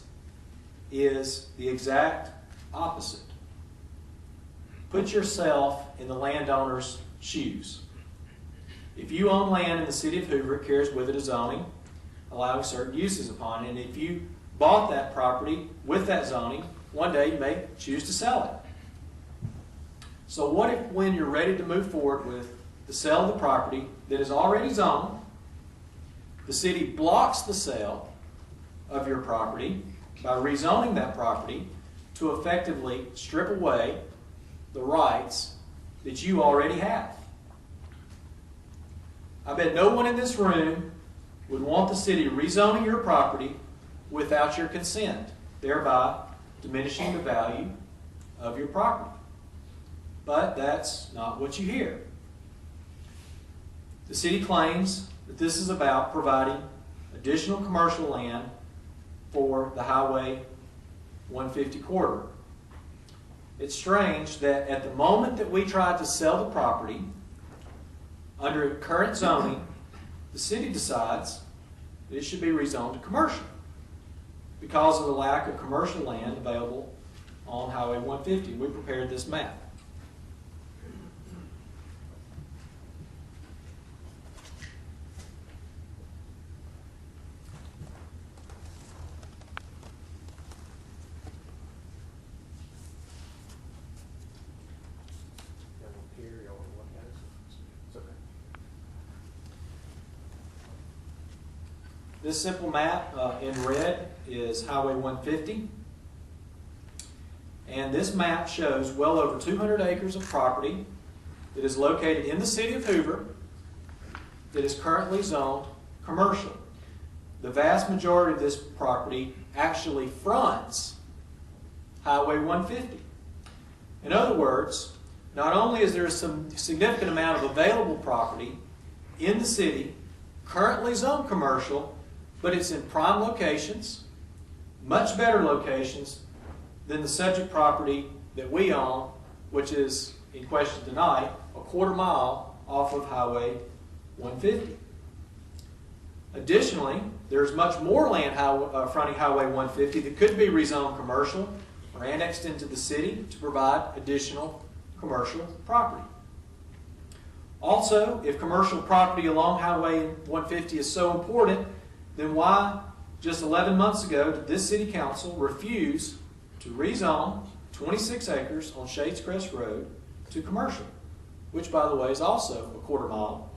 is the exact opposite. Put yourself in the landowner's shoes. If you own land in the city of Hoover, it carries with it a zoning allowing certain uses upon it. And if you bought that property with that zoning, one day you may choose to sell it. So what if, when you're ready to move forward with the sale of the property that is already zoned, the city blocks the sale of your property by rezoning that property to effectively strip away the rights that you already have. I bet no one in this room would want the city rezoning your property without your consent, thereby diminishing the value of your property. But that's not what you hear. The city claims that this is about providing additional commercial land for the Highway 150 corridor. It's strange that at the moment that we tried to sell the property, under current zoning, the city decides that it should be rezoned to commercial because of the lack of commercial land available on Highway 150. We prepared this map. This simple map in red is Highway 150. And this map shows well over 200 acres of property that is located in the city of Hoover that is currently zoned commercial. The vast majority of this property actually fronts Highway 150. In other words, not only is there some significant amount of available property in the city currently zoned commercial, but it's in prime locations, much better locations than the subject property that we own, which is in question tonight, a quarter mile off of Highway 150. Additionally, there's much more land fronting Highway 150 that could be rezoned commercial or annexed into the city to provide additional commercial property. Also, if commercial property along Highway 150 is so important, then why, just 11 months ago, did this city council refuse to rezone 26 acres on Shades Crest Road to commercial, which, by the way, is also a quarter mile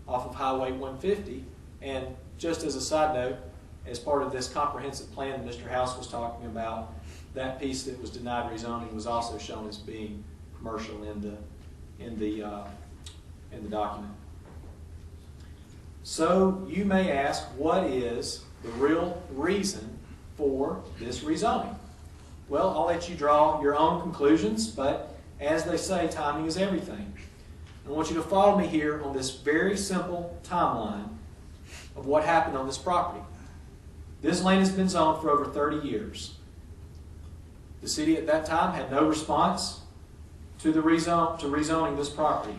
off of Highway 150. And just as a side note, as part of this comprehensive plan that Mr. House was talking about, that piece that was denied rezoning was also shown as being commercial in the document. So you may ask, what is the real reason for this rezoning? Well, I'll let you draw your own conclusions, but as they say, timing is everything. I want you to follow me here on this very simple timeline of what happened on this property. This land has been zoned for over 30 years. The city at that time had no response to rezoning this property.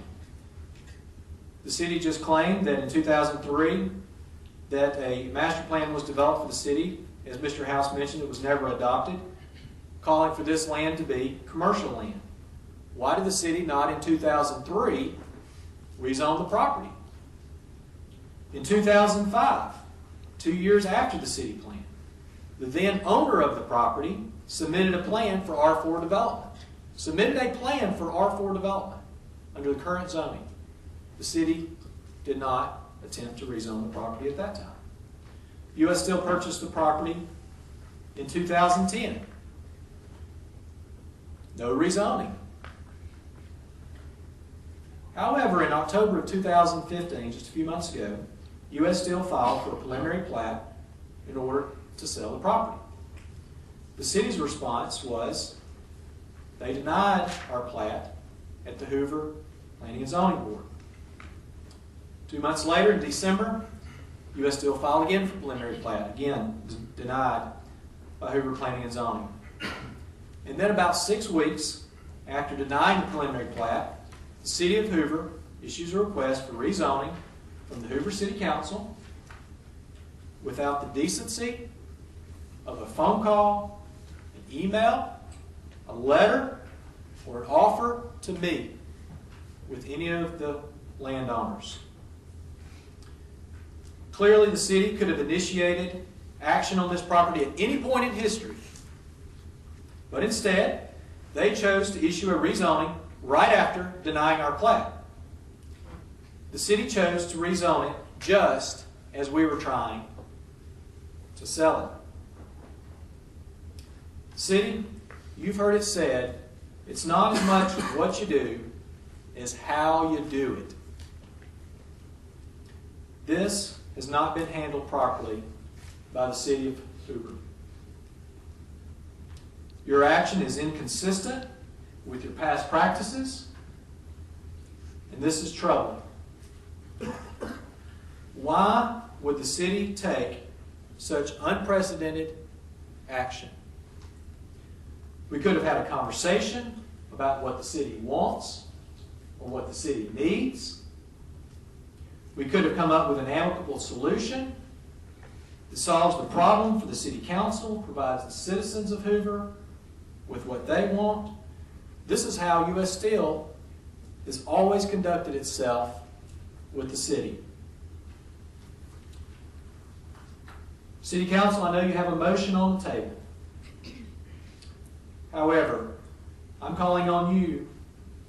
The city just claimed that in 2003 that a master plan was developed for the city. As Mr. House mentioned, it was never adopted, calling for this land to be commercial land. Why did the city not in 2003 rezone the property? In 2005, 2 years after the city plan, the then owner of the property submitted a plan for R4 development. Submitted a plan for R4 development under the current zoning. The city did not attempt to rezone the property at that time. U.S. Steel purchased the property in 2010. No rezoning. However, in October of 2015, just a few months ago, U.S. Steel filed for a preliminary plat in order to sell the property. The city's response was they denied our plat at the Hoover Planning and Zoning Board. 2 months later, in December, U.S. Steel filed again for preliminary plat, again denied by Hoover Planning and Zoning. And then about 6 weeks after denying the preliminary plat, the City of Hoover issues a request for rezoning from the Hoover City Council without the decency of a phone call, an email, a letter, or an offer to meet with any of the landowners. Clearly, the city could have initiated action on this property at any point in history. But instead, they chose to issue a rezoning right after denying our plat. The city chose to rezone it just as we were trying to sell it. City, you've heard it said It's not as much what you do as how you do it. This has not been handled properly by the city of Hoover. Your action is inconsistent with your past practices, and this is troubling. Why would the city take such unprecedented action? We could have had a conversation about what the city wants or what the city needs. We could have come up with an amicable solution that solves the problem for the city council, provides the citizens of Hoover with what they want. This is how U.S. Steel has always conducted itself with the city. City Council, I know you have a motion on the table. However, I'm calling on you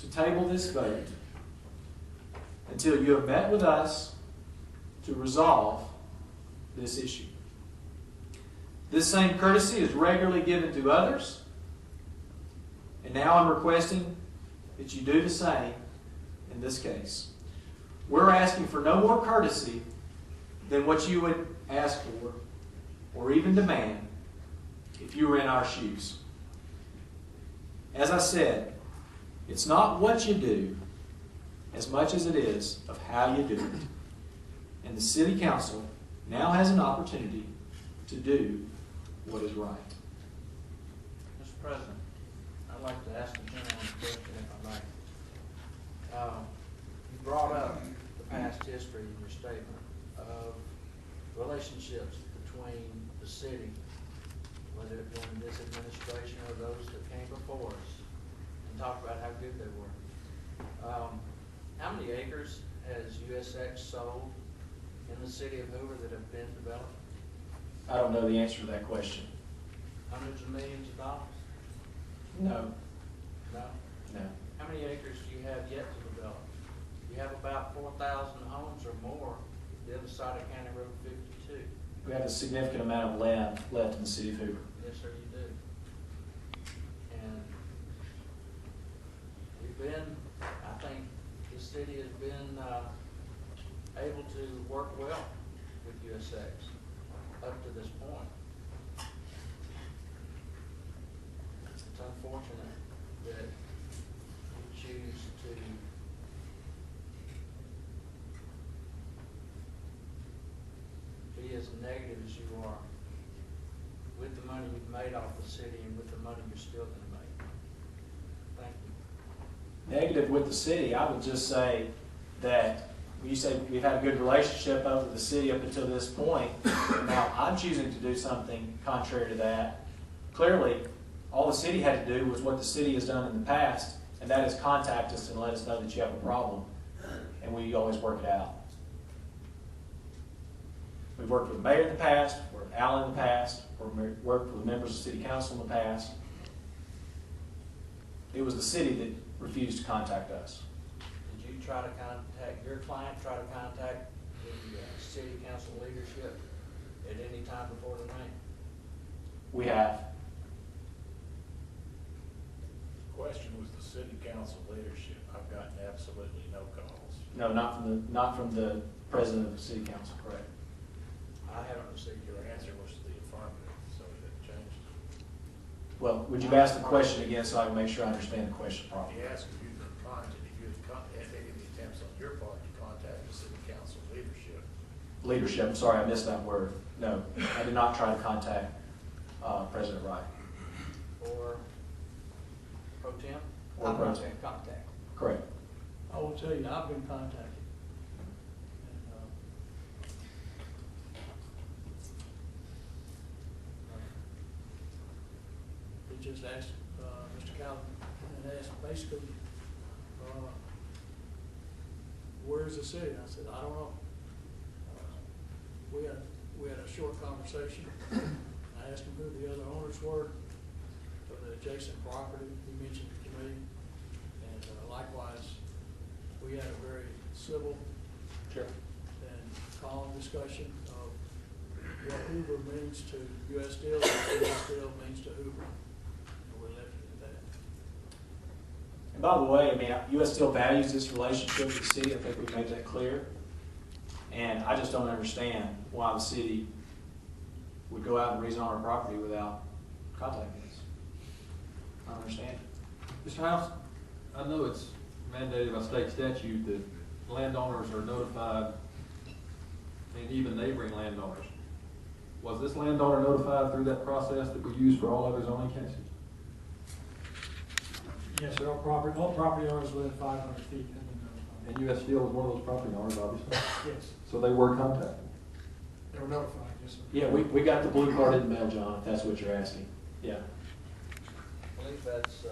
to table this vote until you have met with us to resolve this issue. This same courtesy is regularly given to others, and now I'm requesting that you do the same in this case. We're asking for no more courtesy than what you would ask for or even demand if you were in our shoes. As I said, it's not what you do as much as it is of how you do it. And the City Council now has an opportunity to do what is right. Mr. President, I'd like to ask the gentleman a question if I might. You brought up the past history in your statement of relationships between the city, whether it be in this administration or those that came before us, and talked about how good they were. How many acres has USX sold in the city of Hoover that have been developed? I don't know the answer to that question. Hundreds of millions of dollars? No. No? No. How many acres do you have yet to develop? You have about 4,000 homes or more the other side of County Road 52. We have a significant amount of land left in the city of Hoover. Yes, sir, you do. And we've been, I think the city has been able to work well with USX up to this point. It's unfortunate that you choose to be as negative as you are with the money you've made off the city and with the money you're still going to make. Thank you. Negative with the city, I would just say that you say we've had a good relationship with the city up until this point. Now I'm choosing to do something contrary to that. Clearly, all the city had to do was what the city has done in the past, and that is contact us and let us know that you have a problem, and we always work it out. We've worked with the mayor in the past, worked with Alan in the past, worked with members of the city council in the past. It was the city that refused to contact us. Did you try to contact your client, try to contact the city council leadership at any time before tonight? We have. The question was the city council leadership. I've gotten absolutely no calls. No, not from the president of the city council, correct. I haven't received Your answer was to the affirmative, so that changed. Well, would you ask the question again so I can make sure I understand the question properly? He asked if you've been contacted, if you've had any attempts on your part to contact the city council leadership. Leadership, I'm sorry, I missed that word. No, I did not try to contact President Wright. or pro tem? Or I've pro not tem. been contacted. Correct. I will tell you, I've been contacted. And, he just asked, Mr. Calvin, and asked basically, where's the city? And I said, I don't know. We had a short conversation. I asked him who the other owners were for the adjacent property. He mentioned it to me. And likewise, we had a very civil and calm discussion of what Hoover means to U.S. Steel and what U.S. Steel means to Hoover. And we left it at that. And by the way, I mean, US Steel values this relationship with the city. I think we've made that clear. And I just don't understand why the city would go out and rezone our property without contacting us. I don't understand. Mr. House, I know it's mandated by state statute that landowners are notified, and even neighboring landowners. Was this landowner notified through that process that we use for all other zoning cases? Yes, sir, all property owners within 500 feet have been notified. And US Steel was one of those property owners, obviously. Yes, So they were contacted. they were notified, yes, sir. Yeah, we got the blue card in the mail, John, if that's what you're asking. Yeah. I believe that's,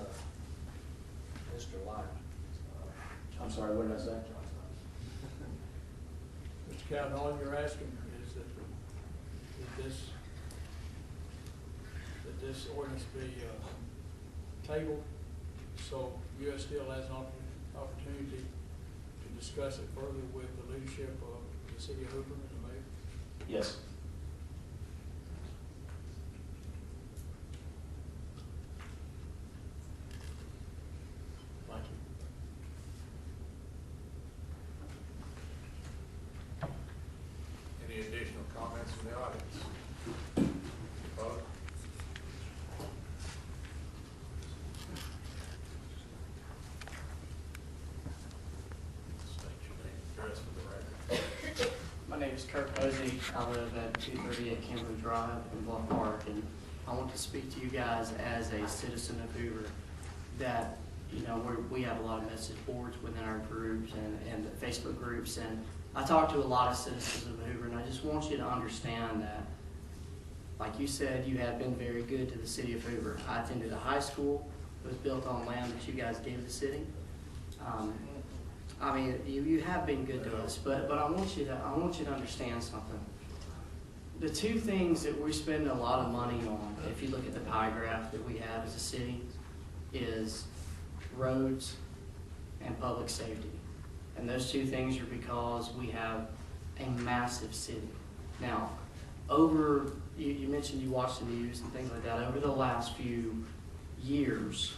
Mr. Lyon. I'm sorry, what did I say? Mr. Cowden, all you're asking is that this ordinance be tabled, so US Steel has an opportunity to discuss it further with the leadership of the city of Hoover and the mayor. Yes. Thank you. Any additional comments from the audience? Opposed? State your name and address for the record. My name is Kurt Posey. I live at 238 Campbell Drive in Bluff Park, and I want to speak to you guys as a citizen of Hoover that, you know, we have a lot of message boards within our groups and Facebook groups, and I talk to a lot of citizens of Hoover, and I just want you to understand that, like you said, you have been very good to the city of Hoover. I attended a high school that was built on land that you guys gave the city. I mean, you have been good to us, but I want you to understand something. The two things that we spend a lot of money on, if you look at the pie graph that we have as a city, is roads and public safety. And those two things are because we have a massive city. Now, you mentioned you watch the news and things like that. Over the last few years,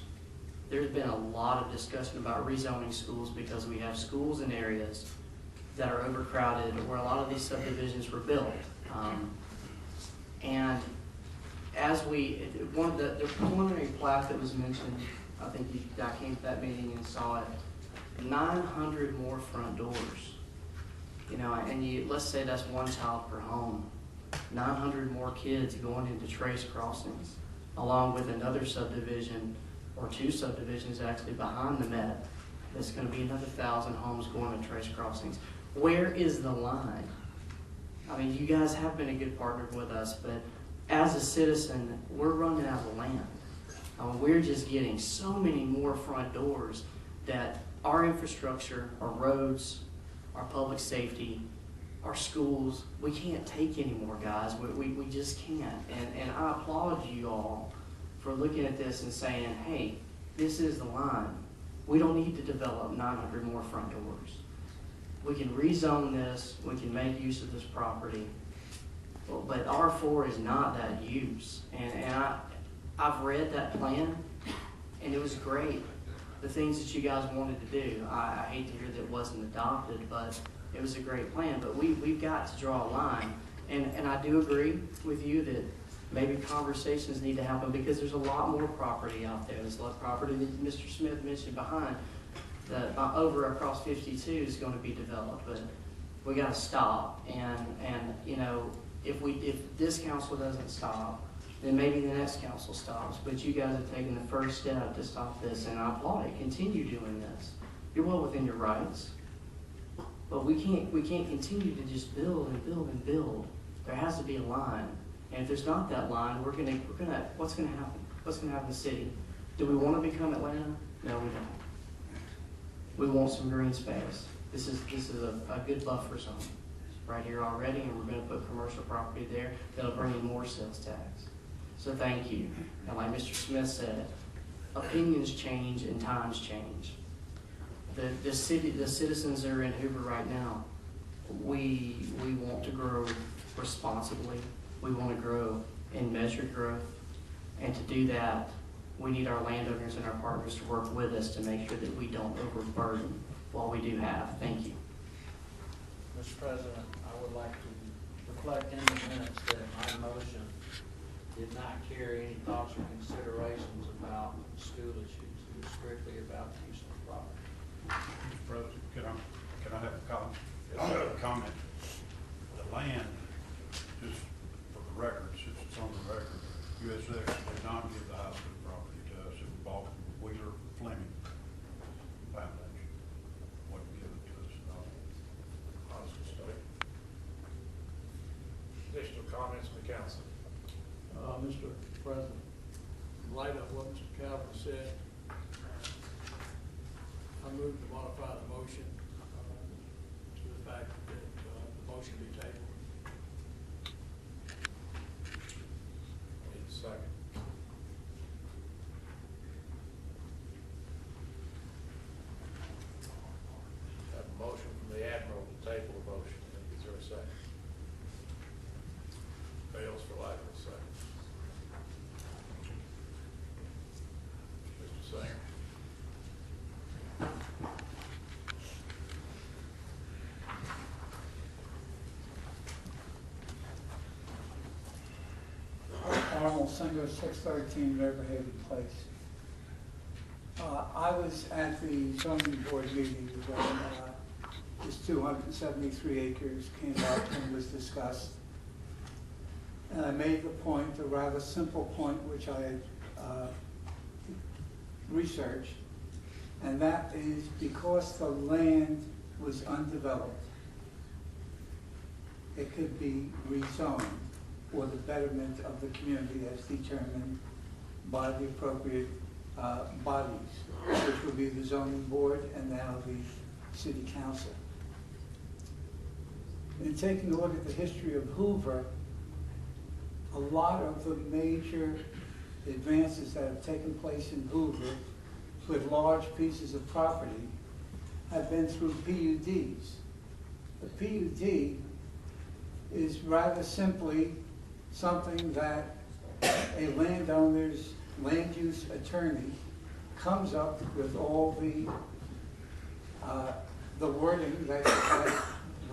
there's been a lot of discussion about rezoning schools because we have schools in areas that are overcrowded where a lot of these subdivisions were built. And as one of the preliminary plat that was mentioned, I think I came to that meeting and saw it, 900 more front doors. You know, and let's say that's one child per home. 900 more kids going into trace crossings, along with another subdivision, or two subdivisions actually behind the Met. There's going to be another 1,000 homes going to trace crossings. Where is the line? I mean, you guys have been a good partner with us, but as a citizen, we're running out of land. We're just getting so many more front doors that our infrastructure, our roads, our public safety, our schools, we can't take anymore, guys. We just can't. And I applaud you all for looking at this and saying, hey, this is the line. We don't need to develop 900 more front doors. We can rezone this, we can make use of this property, but R4 is not that use. And I've read that plan, and it was great. The things that you guys wanted to do, I hate to hear that it wasn't adopted, but it was a great plan. But we've got to draw a line. And I do agree with you that maybe conversations need to happen because there's a lot more property out there. There's a lot of property that Mr. Smith mentioned behind that over across 52 is going to be developed, but we got to stop. And you know, if this council doesn't stop, then maybe the next council stops. But you guys have taken the first step to stop this, and I applaud it. Continue doing this. You're well within your rights, but we can't continue to just build and build and build. There has to be a line. And if there's not that line, what's gonna happen? What's gonna happen to the city? Do we want to become Atlanta? No, we don't. We want some green space. This is a good buffer zone right here already, and we're gonna put commercial property there that'll bring in more sales tax. So thank you. And like Mr. Smith said, opinions change and times change. The citizens that are in Hoover right now, we want to grow responsibly. We want to grow in measured growth. And to do that, we need our landowners and our partners to work with us to make sure that we don't overburden what we do have. Thank you. Mr. President, I would like to reflect in the minutes that my motion did not carry any thoughts or considerations about school issues. It was strictly about the use of the property. Mr. President, can I have a comment? A comment. The land, just for the record, since it's on the record, USX did not give the high school property to us. It was bought from Wheeler Fleming Foundation. Wasn't given to us at all. Additional comments from the council? Mr. President, in light of what Mr. Calvin said, I move to modify the motion to the fact that the motion be tabled. Need a second. Have a motion from the Admiral to table the motion. Is there a second? Fails for lack of a second. Mr. Singer? Arnold Singer, 613 Riverhaven Place. I was at the zoning board meeting when this 273 acres came up and was discussed. And I made the point, a rather simple point, which I had researched, and that is because the land was undeveloped, it could be rezoned for the betterment of the community as determined by the appropriate bodies, which would be the zoning board and now the city council. In taking a look at the history of Hoover, a lot of the major advances that have taken place in Hoover with large pieces of property have been through PUDs. The PUD is rather simply something that a landowner's land use attorney comes up with all the wording that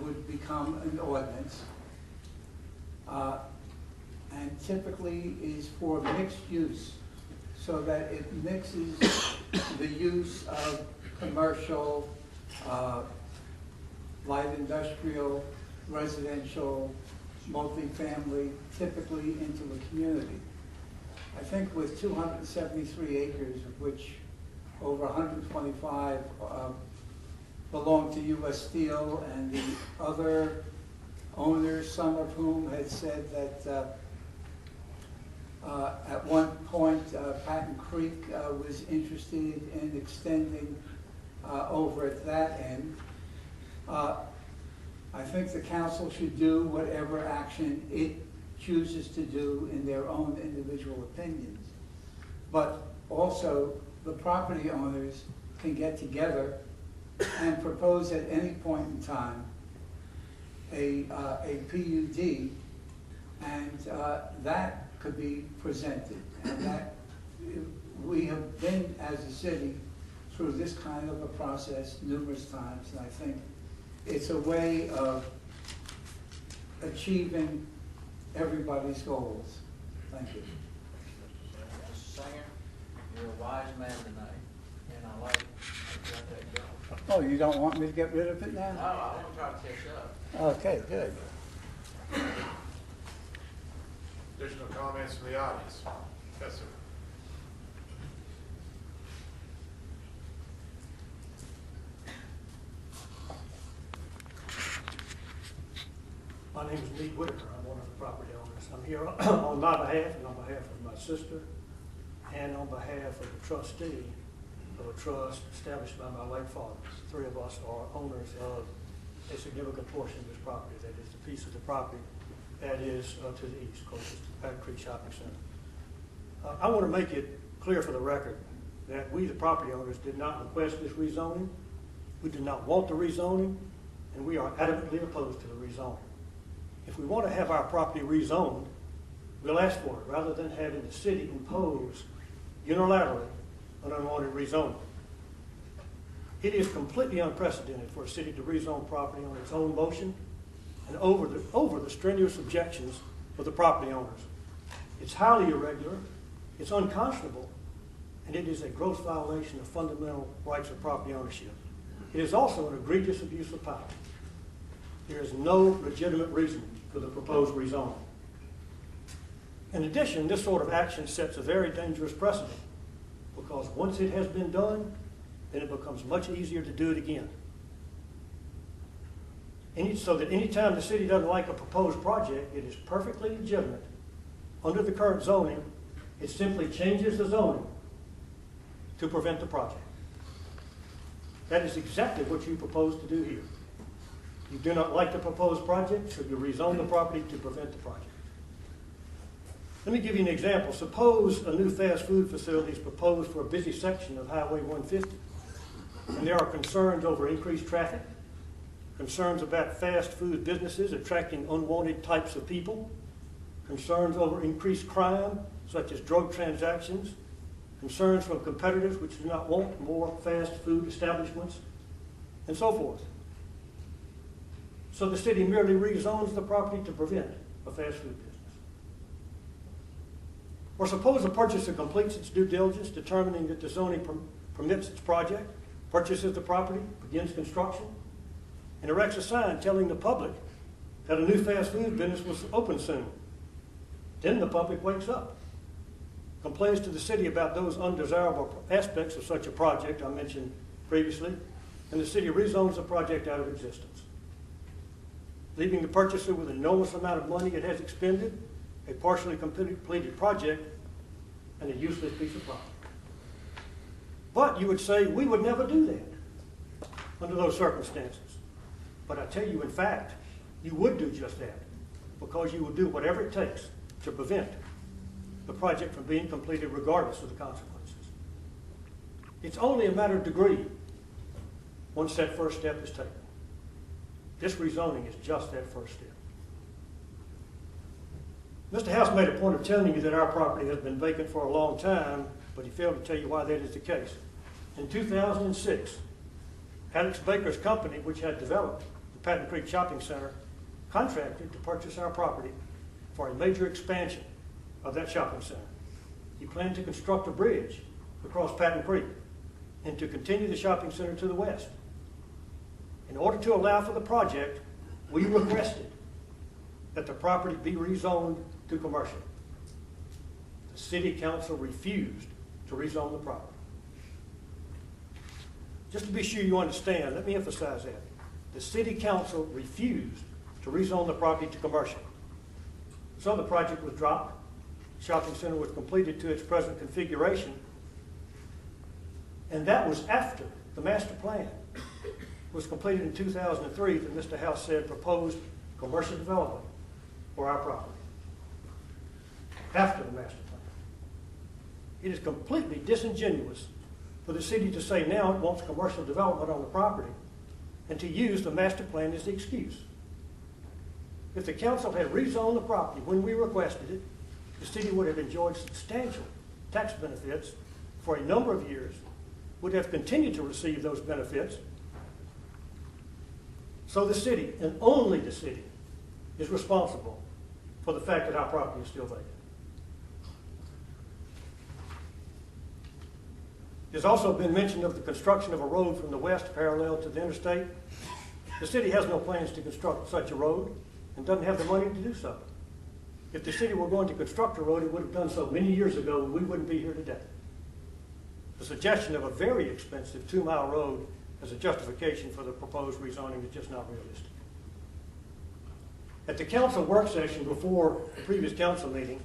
would become an ordinance, and typically is for mixed use, so that it mixes the use of commercial, light industrial, residential, multifamily, typically into the community. I think with 273 acres, of which over 125 belong to U.S. Steel, and the other owners, some of whom had said that at one point Patton Creek was interested in extending over at that end. I think the council should do whatever action it chooses to do in their own individual opinions. But also, the property owners can get together and propose at any point in time a PUD, and that could be presented. And that we have been, as a city, through this kind of a process numerous times, and I think it's a way of achieving everybody's goals. Thank you. Mr. Singer, you're a wise man tonight, and I like that going. Oh, you don't want me to get rid of it now? No, I want to try to catch up. Okay, good. Additional comments from the audience? Yes, sir. My name is Lee Whitaker. I'm one of the property owners. I'm here on my behalf and on behalf of my sister and on behalf of the trustee of a trust established by my late father. The three of us are owners of a significant portion of this property. That is the piece of the property that is to the east, closest to Patton Creek Shopping Center. I want to make it clear for the record that we, the property owners, did not request this rezoning. We did not want the rezoning, and we are adamantly opposed to the rezoning. If we want to have our property rezoned, we'll ask for it, rather than having the city impose unilaterally an unwanted rezoning. It is completely unprecedented for a city to rezone property on its own motion and over the strenuous objections of the property owners. It's highly irregular, it's unconscionable, and it is a gross violation of fundamental rights of property ownership. It is also an egregious abuse of power. There is no legitimate reason for the proposed rezoning. In addition, this sort of action sets a very dangerous precedent because once it has been done, then it becomes much easier to do it again. So that any time the city doesn't like a proposed project, it is perfectly legitimate. Under the current zoning, it simply changes the zoning to prevent the project. That is exactly what you propose to do here. You do not like the proposed project, so you rezone the property to prevent the project. Let me give you an example. Suppose a new fast food facility is proposed for a busy section of Highway 150, and there are concerns over increased traffic, concerns about fast food businesses attracting unwanted types of people, concerns over increased crime, such as drug transactions, concerns from competitors which do not want more fast food establishments, and so forth. So the city merely rezones the property to prevent a fast food business. Or suppose a purchaser completes its due diligence, determining that the zoning permits its project, purchases the property, begins construction, and erects a sign telling the public that a new fast food business will open soon. Then the public wakes up, complains to the city about those undesirable aspects of such a project I mentioned previously, and the city rezones the project out of existence, leaving the purchaser with an enormous amount of money it has expended, a partially completed project, and a useless piece of property. But you would say, we would never do that under those circumstances. But I tell you, in fact, you would do just that, because you would do whatever it takes to prevent the project from being completed regardless of the consequences. It's only a matter of degree once that first step is taken. This rezoning is just that first step. Mr. House made a point of telling you that our property has been vacant for a long time, but he failed to tell you why that is the case. In 2006, Alex Baker's company, which had developed the Patton Creek Shopping Center, contracted to purchase our property for a major expansion of that shopping center. He planned to construct a bridge across Patton Creek and to continue the shopping center to the west. In order to allow for the project, we requested that the property be rezoned to commercial. The city council refused to rezone the property. Just to be sure you understand, let me emphasize that. The city council refused to rezone the property to commercial. So the project was dropped. The shopping center was completed to its present configuration. And that was after the master plan was completed in 2003 that Mr. House said proposed commercial development for our property. After the master plan. It is completely disingenuous for the city to say now it wants commercial development on the property and to use the master plan as the excuse. If the council had rezoned the property when we requested it, the city would have enjoyed substantial tax benefits for a number of years, would have continued to receive those benefits. So the city, and only the city, is responsible for the fact that our property is still vacant. There's also been mention of the construction of a road from the west parallel to the interstate. The city has no plans to construct such a road and doesn't have the money to do so. If the city were going to construct a road, it would have done so many years ago and we wouldn't be here today. The suggestion of a very expensive 2-mile road as a justification for the proposed rezoning is just not realistic. At the council work session before the previous council meeting,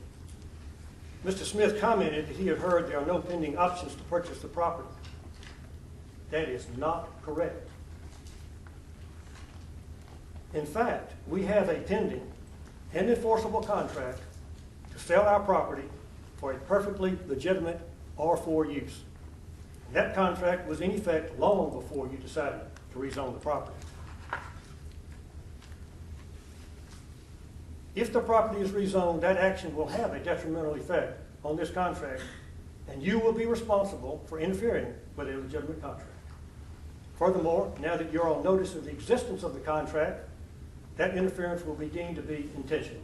Mr. Smith commented that he had heard there are no pending options to purchase the property. That is not correct. In fact, we have a pending and enforceable contract to sell our property for a perfectly legitimate R4 use. And that contract was in effect long before you decided to rezone the property. If the property is rezoned, that action will have a detrimental effect on this contract and you will be responsible for interfering with a legitimate contract. Furthermore, now that you're on notice of the existence of the contract, that interference will be deemed to be intentional.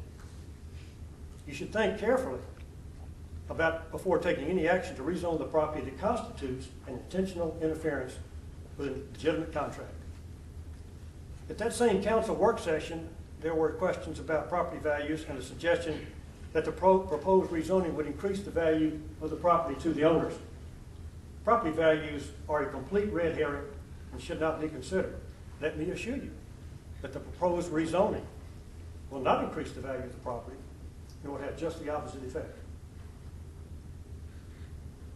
You should think carefully about before taking any action to rezone the property that constitutes an intentional interference with a legitimate contract. At that same council work session, there were questions about property values and a suggestion that the proposed rezoning would increase the value of the property to the owners. Property values are a complete red herring and should not be considered. Let me assure you that the proposed rezoning will not increase the value of the property and will have just the opposite effect.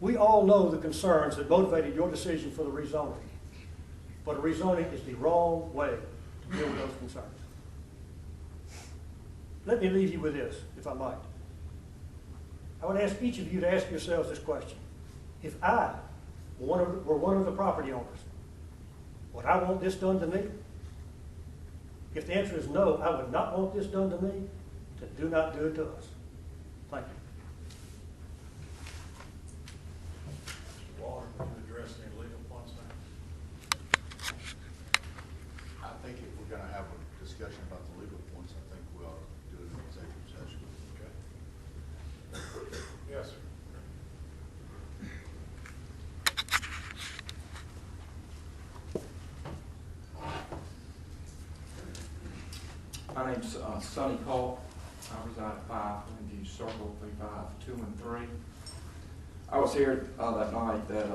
We all know the concerns that motivated your decision for the rezoning, but a rezoning is the wrong way to deal with those concerns. Let me leave you with this, if I might. I would ask each of you to ask yourselves this question. If I were one of the property owners, would I want this done to me? If the answer is no, I would not want this done to me, then do not do it to us. Thank you. Mr. Waller, would you address any legal points now? I think if we're gonna have a discussion about the legal points, I think we ought to do it in executive session. Okay. Yes, sir. My name's Sonny Cole. I reside at 5 Glenview Circle, 35213. I was here that night that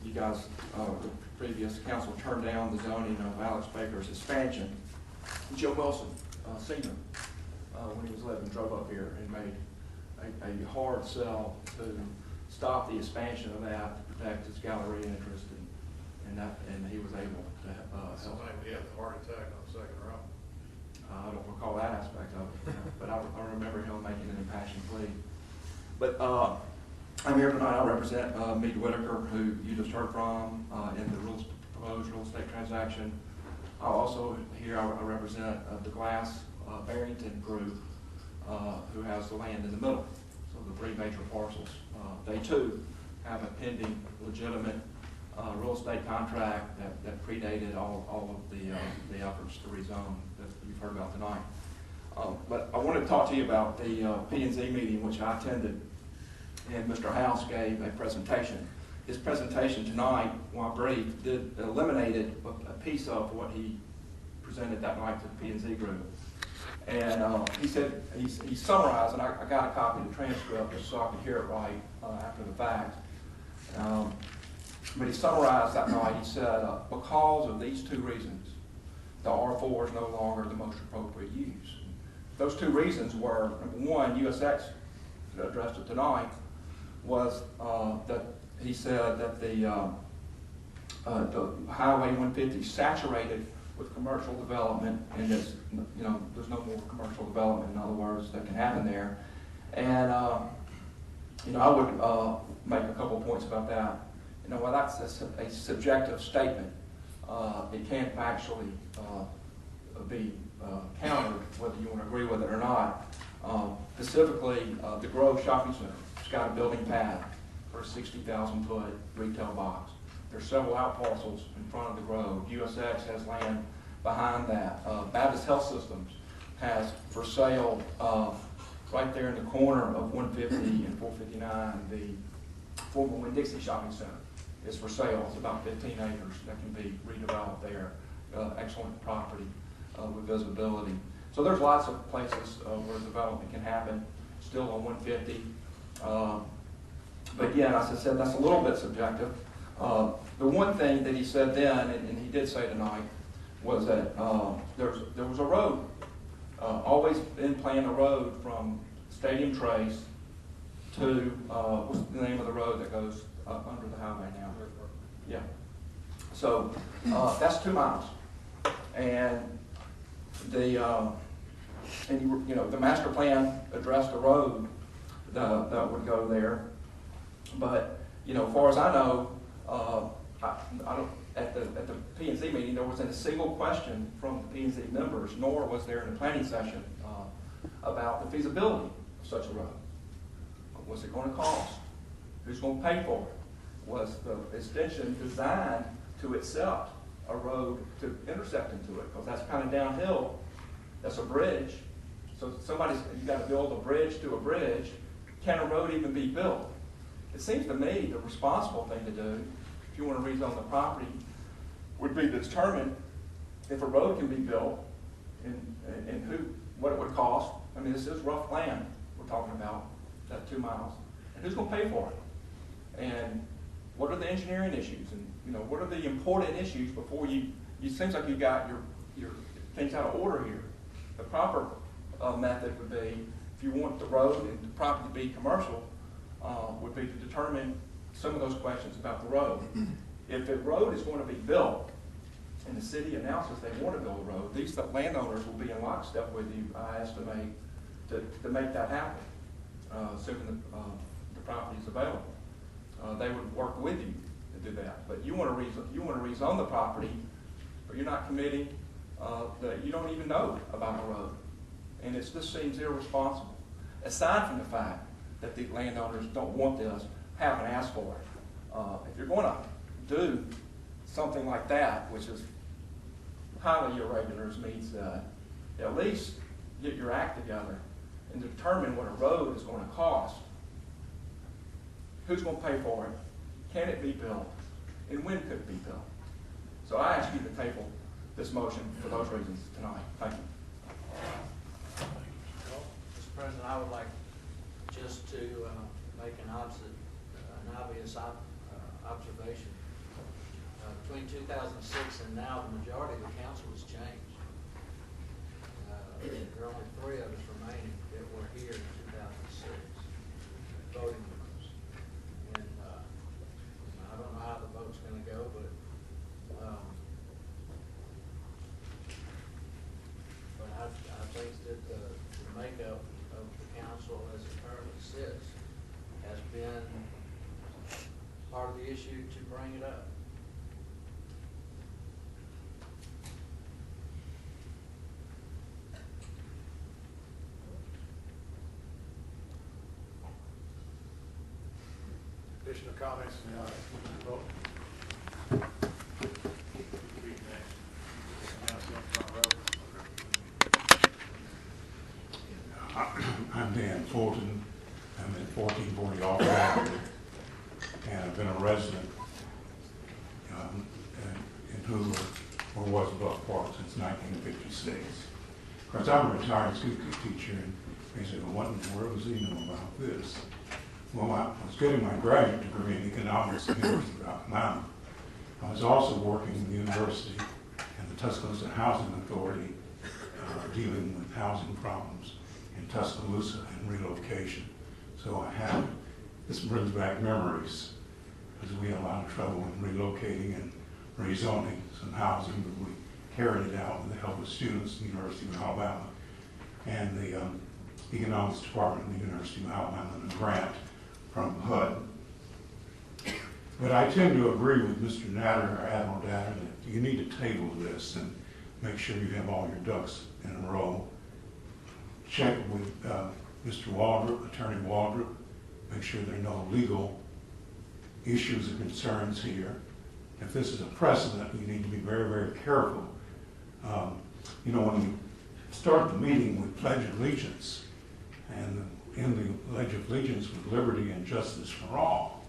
you guys, the previous council turned down the zoning of Alex Baker's expansion. Jim Wilson, Sr., when he was living, drove up here and made a hard sell to stop the expansion of that to protect his gallery interest, and he was able to help. Somebody had a heart attack on the second row. I don't recall that aspect of it, but I remember him making an impassioned plea. But I'm here tonight. I represent Meade Whitaker, who you just heard from in the proposed real estate transaction. Also here I represent the Glass Barrington Group, who has the land in the middle, so the three major parcels. They too have a pending legitimate real estate contract that predated all of the efforts to rezone that you've heard about tonight. But I wanted to talk to you about the P&Z meeting, which I attended, and Mr. House gave a presentation. His presentation tonight, while brief, eliminated a piece of what he presented that night to the P&Z group. And he said, he summarized, and I got a copy of the transcript just so I could hear it right after the fact. But he summarized that night. He said, because of these two reasons, the R4 is no longer the most appropriate use. Those two reasons were, number one, USX addressed it tonight, was that he said that the Highway 150 saturated with commercial development, and there's no more commercial development, in other words, that can happen there. And I would make a couple points about that. Well, that's a subjective statement. It can't factually be countered, whether you want to agree with it or not. Specifically, the Grove Shopping Center, it's got a building pad for a 60,000-foot retail box. There's several out parcels in front of the Grove. USX has land behind that. Baptist Health Systems has for sale right there in the corner of 150 and 459, the former Winn-Dixie Shopping Center is for sale. It's about 15 acres that can be redeveloped there. Excellent property with visibility. So there's lots of places where development can happen still on 150. But again, as I said, that's a little bit subjective. The one thing that he said then, and he did say tonight, was that there was a road, always been planned a road from Stadium Trace to, what's the name of the road that goes under the highway now? Yeah. So that's 2 miles. And the master plan addressed the road that would go there. But, as far as I know, I don't, at the P&Z meeting, there wasn't a single question from the P&Z members, nor was there in the planning session about the feasibility of such a road. What's it going to cost? Who's going to pay for it? Was the extension designed to accept a road to intersect into it? Because that's kind of downhill. That's a bridge. So you got to build a bridge to a bridge. Can a road even be built? It seems to me the responsible thing to do, if you want to rezone the property, would be to determine if a road can be built and what it would cost. I mean, this is rough land we're talking about, that 2 miles. And who's going to pay for it? And what are the engineering issues? And, what are the important issues before it seems like you got your things out of order here. The proper method would be, if you want the road and the property to be commercial, would be to determine some of those questions about the road. If the road is going to be built, and the city announces they want to build a road, these landowners will be in lockstep with you, I estimate, to make that happen, assuming the property is available. They would work with you to do that. But you want to rezone the property, but you're not committing that you don't even know about a road. And it just seems irresponsible. Aside from the fact that the landowners don't want this, haven't asked for it. If you're going to do something like that, which is highly irregular, as Meade said, at least get your act together and determine what a road is going to cost. Who's going to pay for it? Can it be built? And when could it be built? So I ask you to table this motion for those reasons tonight. Thank you. Mr. President, I would like just to make an obvious observation. Between 2006 and now, the majority of the council has changed. There are only 3 of us remaining that were here in 2006 voting with us. And I don't know how the vote's going to go, but I think that the makeup of the council as it currently sits has been part of the issue to bring it up. Additional comments? Vote. I'm Dan Fulton. I'm at 1440 Off Avenue, and I've been a resident in Hoover, or was above Park, since 1956. Of course, I'm a retired school teacher, and they said, well, what in the world does he know about this? Well, I was getting my graduate degree in economics at the University of Rock Mountain. I was also working in the university and the Tuscaloosa Housing Authority, dealing with housing problems in Tuscaloosa and relocation. So this brings back memories, because we had a lot of trouble in relocating and rezoning some housing, but we carried it out with the help of students at the University of Alabama and the economics department of the University of Alabama, and a grant from HUD. But I tend to agree with Mr. Natter, or Admiral Natter, that you need to table this and make sure you have all your ducks in a row. Check with Mr. Waldrop, Attorney Waldrop, make sure there are no legal issues or concerns here. If this is a precedent, you need to be very, very careful. When you start the meeting with Pledge of Allegiance, and in the Pledge of Allegiance with liberty and justice for all.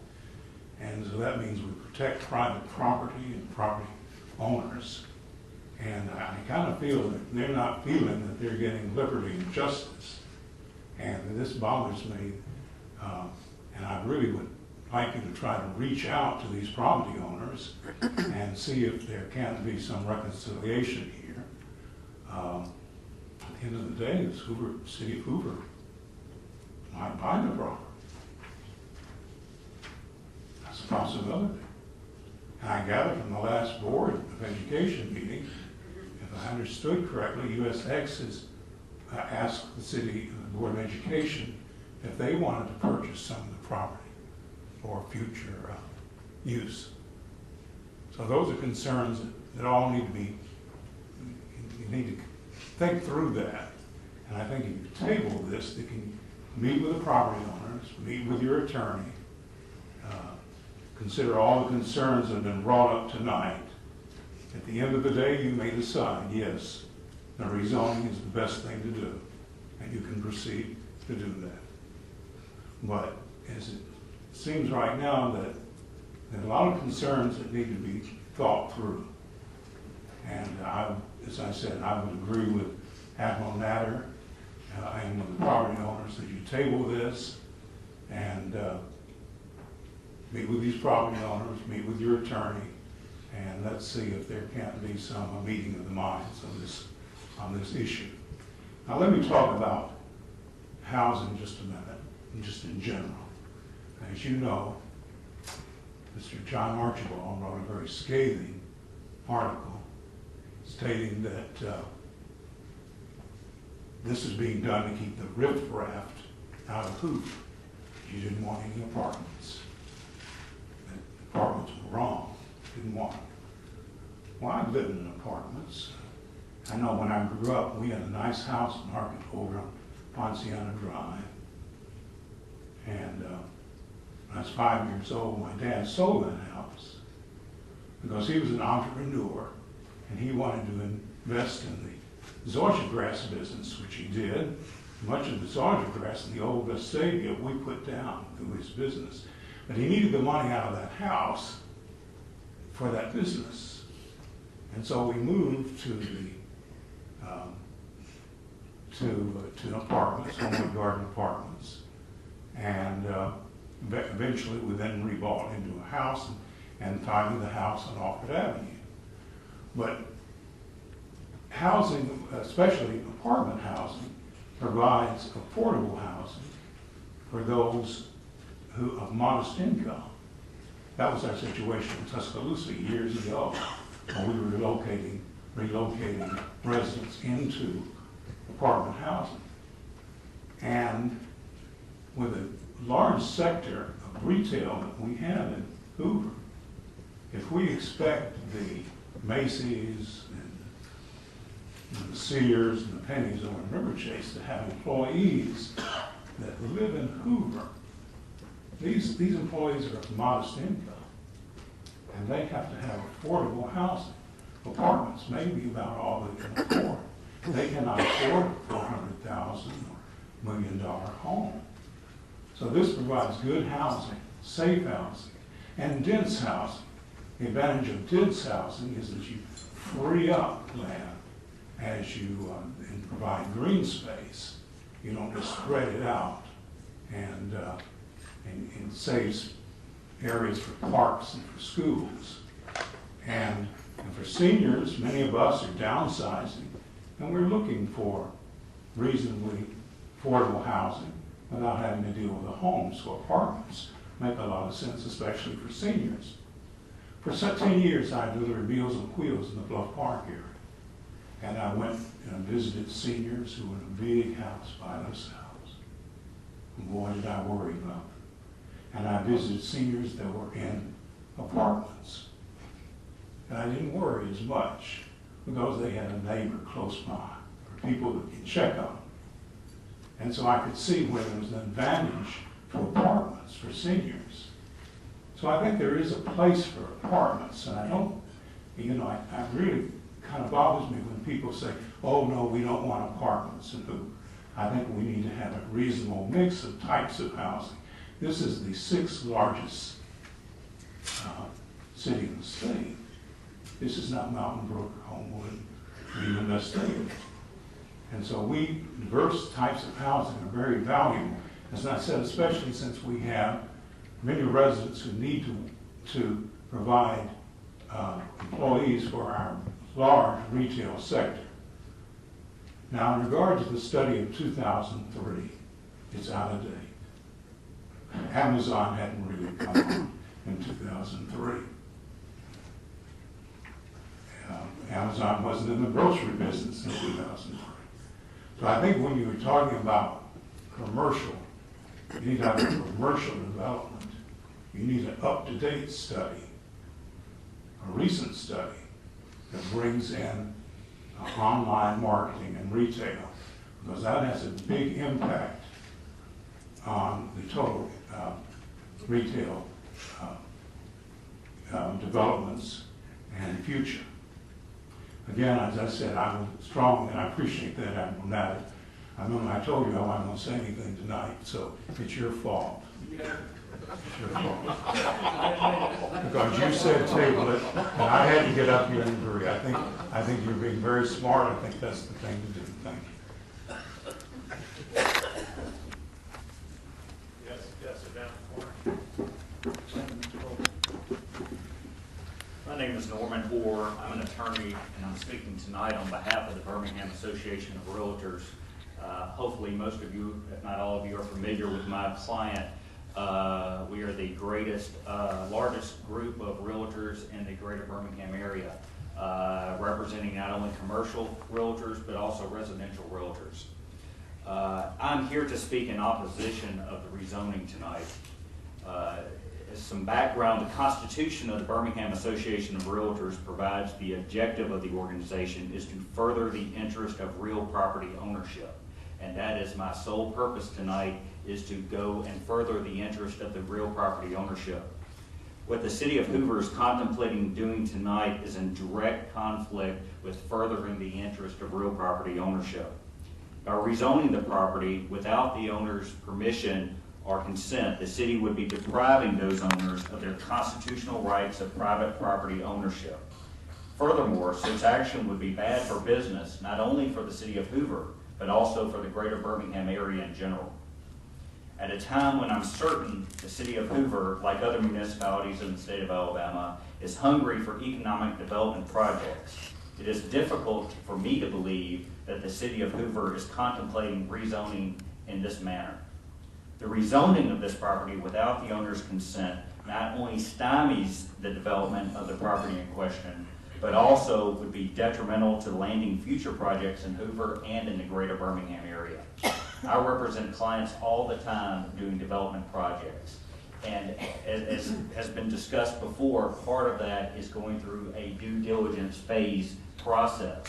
And so that means we protect private property and property owners. And I kind of feel that they're not feeling that they're getting liberty and justice. And this bothers me. And I really would like you to try to reach out to these property owners and see if there can't be some reconciliation here. At the end of the day, it's Hoover, City of Hoover might buy the property. That's a possibility. And I gather from the last Board of Education meeting, if I understood correctly, USX has asked the City Board of Education if they wanted to purchase some of the property for future use. So those are concerns that all need to be, you need to think through that. And I think if you table this, they can meet with the property owners, meet with your attorney, consider all the concerns that have been brought up tonight. At the end of the day, you may decide, yes, the rezoning is the best thing to do, and you can proceed to do that. But as it seems right now that there are a lot of concerns that need to be thought through. And as I said, I would agree with Admiral Natter and with the property owners that you table this and meet with these property owners, meet with your attorney, and let's see if there can't be a meeting of the minds on this issue. Now let me talk about housing just a minute, just in general. As you know, Mr. John Archibald wrote a very scathing article stating that this is being done to keep the riffraff out of Hoover. You didn't want any apartments. The apartments were wrong. Didn't want them. Well, I've lived in apartments. I know when I grew up, we had a nice house in Arkansas over on Ponciana Drive. And when I was 5 years old, my dad sold that house because he was an entrepreneur and he wanted to invest in the zoysia grass business, which he did. Much of the zoysia grass in the old Vestavia we put down through his business. But he needed the money out of that house for that business. And so we moved to the apartments, Homewood Garden Apartments. And eventually we then rebought into a house and finally the house on Orchard Avenue. But housing, especially apartment housing, provides affordable housing for those who of modest income. That was our situation in Tuscaloosa years ago when we were relocating residents into apartment housing. And with a large sector of retail that we have in Hoover, if we expect the Macy's and the Sears and the Pennies over in River Chase to have employees that live in Hoover, these employees are of modest income, and they have to have affordable housing. Apartments may be about all they can afford. They cannot afford a $400,000 or $1 million home. So this provides good housing, safe housing, and dense housing. The advantage of dense housing is that you free up land as you and provide green space. You don't just spread it out, and it saves areas for parks and for schools. And for seniors, many of us are downsizing, and we're looking for reasonably affordable housing without having to deal with a home. So apartments make a lot of sense, especially for seniors. For 10 years, I delivered Meals on Wheels in the Bluff Park area. And I went and visited seniors who were in a big house by themselves. And boy, did I worry about them. And I visited seniors that were in apartments. And I didn't worry as much because they had a neighbor close by, or people that could check on them. And so I could see where there was an advantage for apartments for seniors. So I think there is a place for apartments, and I don't, I really kind of bothers me when people say, oh no, we don't want apartments in Hoover. I think we need to have a reasonable mix of types of housing. This is the 6th largest city in the state. This is not Mountain Brook, Homewood, or even Vestavia. And so diverse types of housing are very valuable. As I said, especially since we have many residents who need to provide employees for our large retail sector. Now, in regard to the study of 2003, it's out of date. Amazon hadn't really come on in 2003. Amazon wasn't in the grocery business in 2003. So I think when you were talking about commercial, you need to have a commercial development. You need an up-to-date study, a recent study that brings in online marketing and retail, because that has a big impact on the total retail developments and future. Again, as I said, I was strong, and I appreciate that, Admiral Nally. I remember I told you I wasn't going to say anything tonight, so it's your fault. It's your fault. Because you said table it, and I had to get up here and agree. I think you're being very smart. I think that's the thing to do. Thank you. Yes, sir, down the corner. My name is Norman Orr. I'm an attorney, and I'm speaking tonight on behalf of the Birmingham Association of Realtors. Hopefully most of you, if not all of you, are familiar with my client. We are the largest group of realtors in the greater Birmingham area, representing not only commercial realtors, but also residential realtors. I'm here to speak in opposition of the rezoning tonight. As some background, the Constitution of the Birmingham Association of Realtors provides the objective of the organization is to further the interest of real property ownership. And that is my sole purpose tonight, is to go and further the interest of the real property ownership. What the City of Hoover is contemplating doing tonight is in direct conflict with furthering the interest of real property ownership. By rezoning the property without the owner's permission or consent, the city would be depriving those owners of their constitutional rights of private property ownership. Furthermore, such action would be bad for business, not only for the City of Hoover, but also for the greater Birmingham area in general. At a time when I'm certain the City of Hoover, like other municipalities in the state of Alabama, is hungry for economic development projects, it is difficult for me to believe that the City of Hoover is contemplating rezoning in this manner. The rezoning of this property without the owner's consent not only stymies the development of the property in question, but also would be detrimental to landing future projects in Hoover and in the greater Birmingham area. I represent clients all the time doing development projects. And as has been discussed before, part of that is going through a due diligence phase process.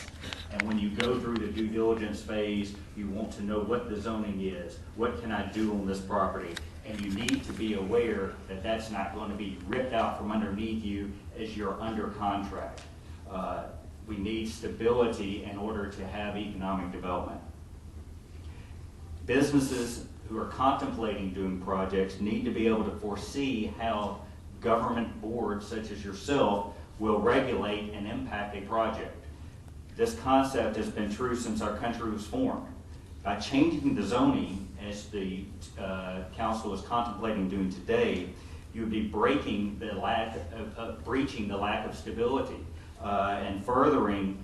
And when you go through the due diligence phase, you want to know what the zoning is, what can I do on this property, and you need to be aware that that's not going to be ripped out from underneath you as you're under contract. We need stability in order to have economic development. Businesses who are contemplating doing projects need to be able to foresee how government boards such as yourself will regulate and impact a project. This concept has been true since our country was formed. By changing the zoning, as the council is contemplating doing today, you would be breaching the lack of stability and furthering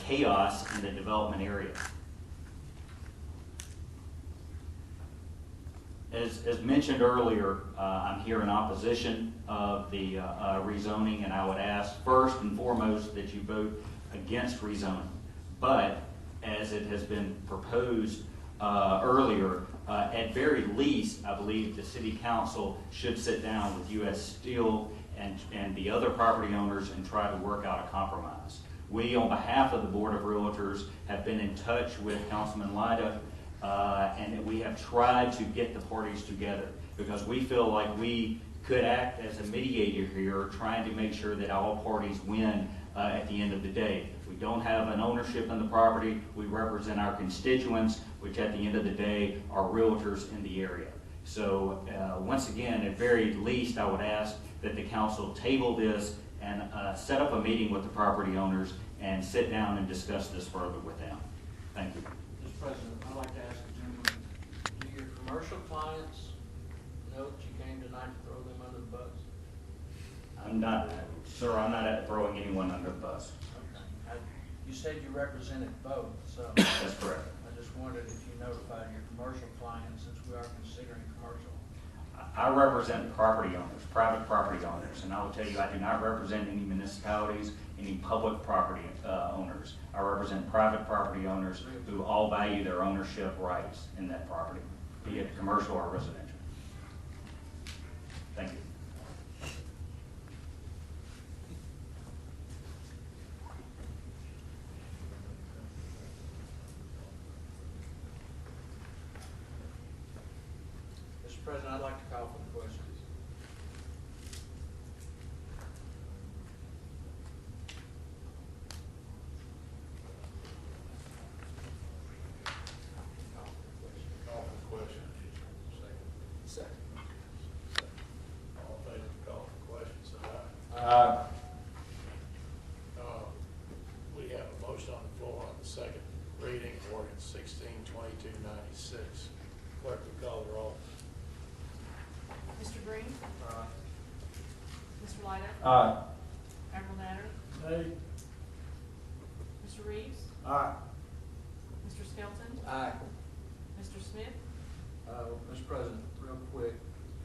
chaos in the development area. As mentioned earlier, I'm here in opposition of the rezoning, and I would ask first and foremost that you vote against rezoning. But as it has been proposed earlier, at very least, I believe the City Council should sit down with U.S. Steel and the other property owners and try to work out a compromise. We, on behalf of the Board of Realtors, have been in touch with Councilman Lyda, and we have tried to get the parties together because we feel like we could act as a mediator here, trying to make sure that all parties win at the end of the day. We don't have an ownership in the property. We represent our constituents, which at the end of the day are realtors in the area. So once again, at very least, I would ask that the council table this and set up a meeting with the property owners and sit down and discuss this further with them. Thank you. Mr. President, I'd like to ask the gentleman, do your commercial clients know that you came tonight to throw them under the bus? I'm not, sir, I'm not throwing anyone under the bus. Okay. You said you represented both, so. That's correct. I just wondered if you notified your commercial clients, since we are considering commercial. I represent property owners, private property owners, and I will tell you I do not represent any municipalities, any public property owners. I represent private property owners who all value their ownership rights in that property, be it commercial or residential. Thank you. Mr. President, I'd like to call for the question. Aye. Admiral Natter, Nay. Mr. Reeves, Aye. Mr. Skelton, Aye. Mr. Smith, Mr. President, real quick,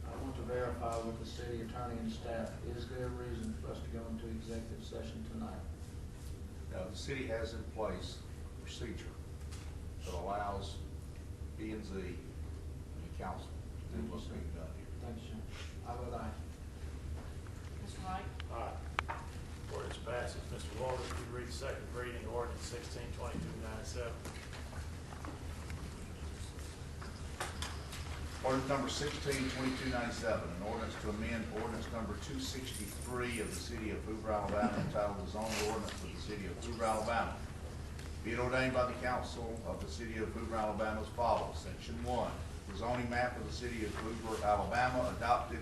I want to verify with the city attorney and staff, is there a reason for us to go into executive session tonight? Now, the city has in place a procedure that allows B and Z and the council to do what's being done here. Thank you, sir. I vote aye. Mr. Wright, Aye. Ordinance passes. Mr. Walters, would you read the second reading, ordinance 16-2297? Ordinance number 16-2297, an ordinance to amend ordinance number 263 of the city of Hoover, Alabama, entitled the zoning ordinance of the city of Hoover, Alabama. Be it ordained by the council of the city of Hoover, Alabama as follows. Section 1, the zoning map of the city of Hoover, Alabama, adopted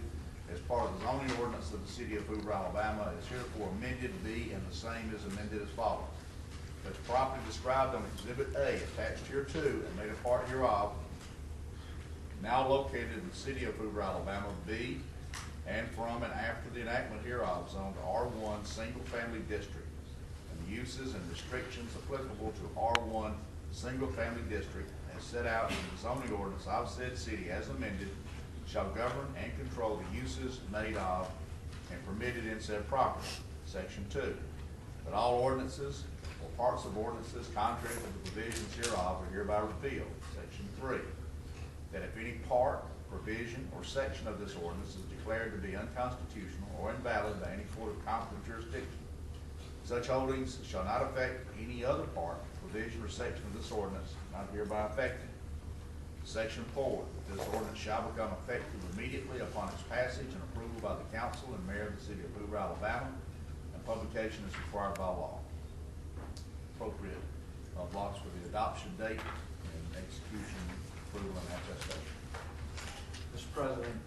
as part of the zoning ordinance of the city of Hoover, Alabama, is herefore amended to be, and the same is amended as follows. That the property described on Exhibit A attached hereto and made a part hereof, now located in the city of Hoover, Alabama, be, and from and after the enactment hereof, zoned R1 single-family district, and the uses and restrictions applicable to R1 single-family district as set out in the zoning ordinance of said city as amended, shall govern and control the uses made of and permitted in said property. Section 2, that all ordinances or parts of ordinances contrary to the provisions hereof are hereby repealed. Section 3, that if any part, provision, or section of this ordinance is declared to be unconstitutional or invalid by any court of competent jurisdiction, such holdings shall not affect any other part, provision, or section of this ordinance not hereby affected. Section 4, that this ordinance shall become effective immediately upon its passage and approval by the council and mayor of the city of Hoover, Alabama, and publication is required by law. Appropriate blocks for the adoption date and execution, approval, and attestation. Mr. President,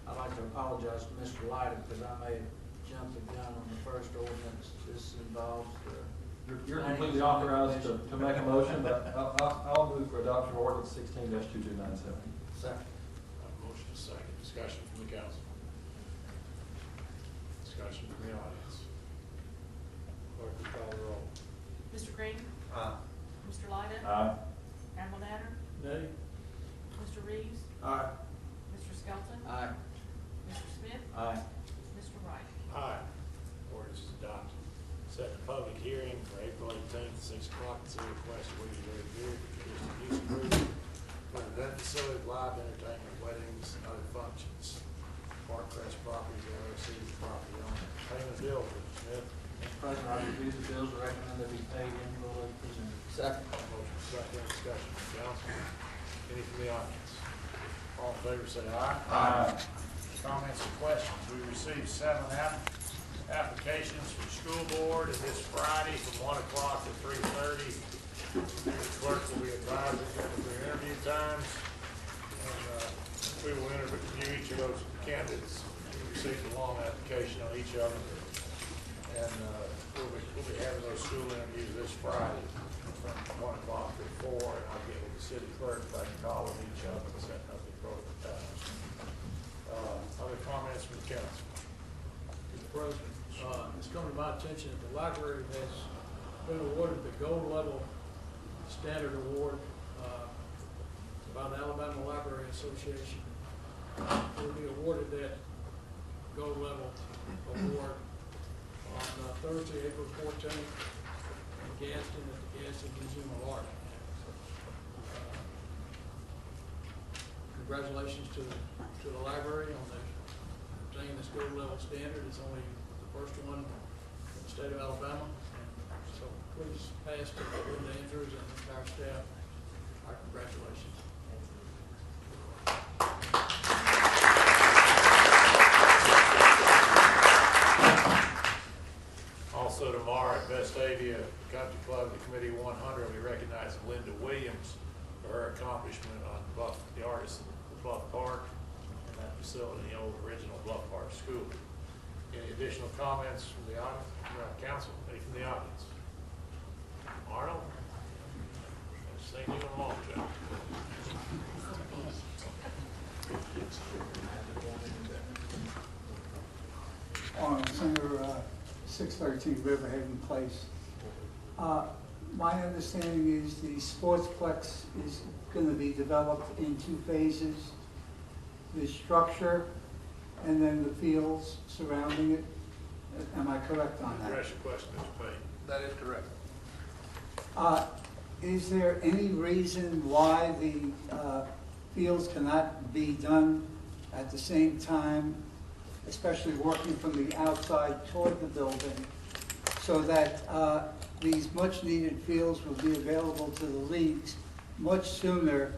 I'd like to apologize to Mr. Lyden because I may have jumped the gun on the first ordinance. This involves the. You're completely authorized to make a motion, but I'll move for adoption of ordinance 16-2297. Second. Motion is second. Discussion from the council. Discussion from the audience. Clerk, will call the roll. Mr. Green, Aye. Mr. Lyden, Aye. Admiral Natter, Nay. Mr. Reeves, Aye. Mr. Skelton, Aye. Mr. Smith, Aye. Mr. Wright. Aye. Ordinance is adopted. Set the public hearing for April 18th, 6 o'clock. Consider request of William J. Beard for conditional use approval for an event facility, live entertainment, weddings, and other functions. Parkcrest Properties LLC is the property owner. Payment of bills, Mr. Smith. Mr. President, I review the bills and recommend they be paid in full as presented. Second. Motion second, discussion from council. Any from the audience? All in favor say aye. Aye. Comments or questions? We received 7 applications from school board, and this Friday from 1 o'clock to 3:30. The clerk will be advising them of their interview times, and we will interview each of those candidates. We received a long application on each of them, and we'll be having those school interviews this Friday from 1 o'clock to 4, and I'll get with the city clerk if I can call them each of them and set up the appropriate times. Other comments from the council? Mr. President, it's come to my attention that the library has been awarded the gold level standard award by the Alabama Library Association. It will be awarded that gold level award on Thursday, April 14th in Gadsden at the Gadsden Museum of Art. Congratulations to the library on obtaining this gold level standard. It's only the first one in the state of Alabama. And so please pass to Linda Andrews and the entire staff our congratulations. Also tomorrow at Vestavia Country Club, the Committee 100 will be recognizing Linda Williams for her accomplishment on the artist of Bluff Park and that facility, the old original Bluff Park School. Any additional comments from the audience, council? Any from the audience? Arnold? Sing you along, Joe. 613 Riverhaven Place. My understanding is the sportsplex is going to be developed in 2 phases. The structure and then the fields surrounding it. Am I correct on that? Address your question, Mr. Payne. That is correct. Is there any reason why the fields cannot be done at the same time, especially working from the outside toward the building, so that these much-needed fields will be available to the leagues much sooner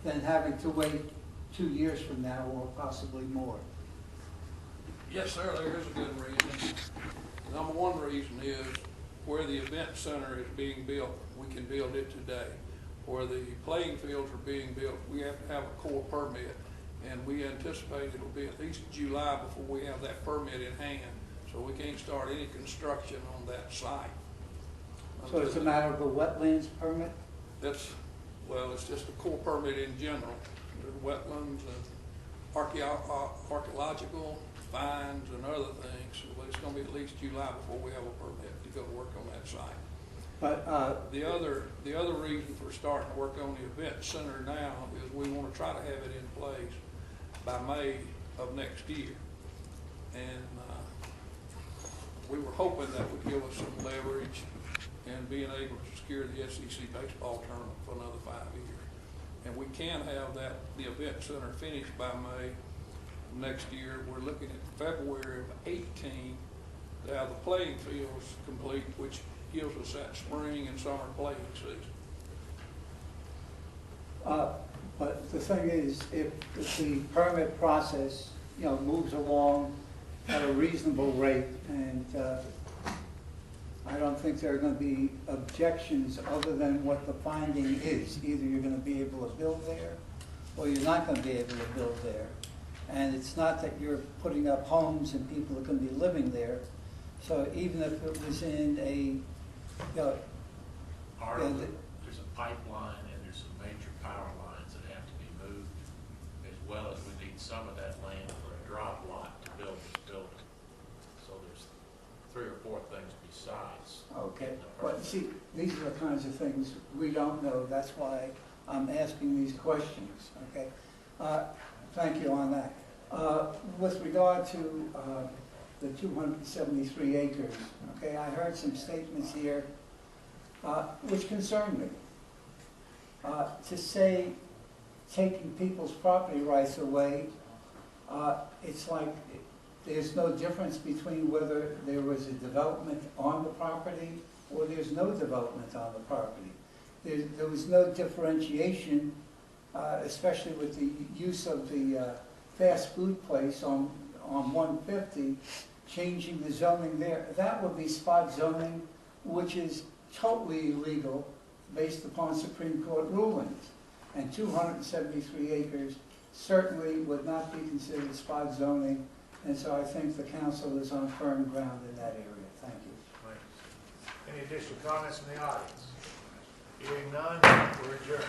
than having to wait 2 years from now or possibly more? Yes, sir, there is a good reason. Number one reason is where the event center is being built, we can build it today. Where the playing fields are being built, we have to have a core permit, and we anticipate it'll be at least July before we have that permit in hand. So we can't start any construction on that site. So it's a matter of a wetlands permit? It's just a core permit in general. There's wetlands and archaeological finds and other things, but it's gonna be at least July before we have a permit to go work on that site. But The other reason for starting to work on the event center now is we want to try to have it in place by May of next year. And we were hoping that would give us some leverage in being able to secure the SEC baseball tournament for another 5 years. And we can have the event center finished by May of next year. We're looking at February of 18 to have the playing fields complete, which gives us that spring and summer playing season. But the thing is, if the permit process, moves along at a reasonable rate, and I don't think there are going to be objections other than what the finding is. Either you're going to be able to build there, or you're not going to be able to build there. And it's not that you're putting up homes and people are going to be living there. So even if it was in a, There's a pipeline and there's some major power lines that have to be moved, as well as we need some of that land for a drop lot to build this building. So there's 3 or 4 things besides. okay. But see, these are the kinds of things we don't know. That's why I'm asking these questions, okay? Thank you on that. With regard to the 273 acres, okay, I heard some statements here which concern me. To say taking people's property rights away, it's like there's no difference between whether there was a development on the property or there's no development on the property. There was no differentiation, especially with the use of the fast food place on 150, changing the zoning there. That would be spot zoning, which is totally illegal based upon Supreme Court rulings. And 273 acres certainly would not be considered spot zoning, and so I think the council is on firm ground in that area. Thank you. Any additional comments from the audience? Hearing none, we're adjourned.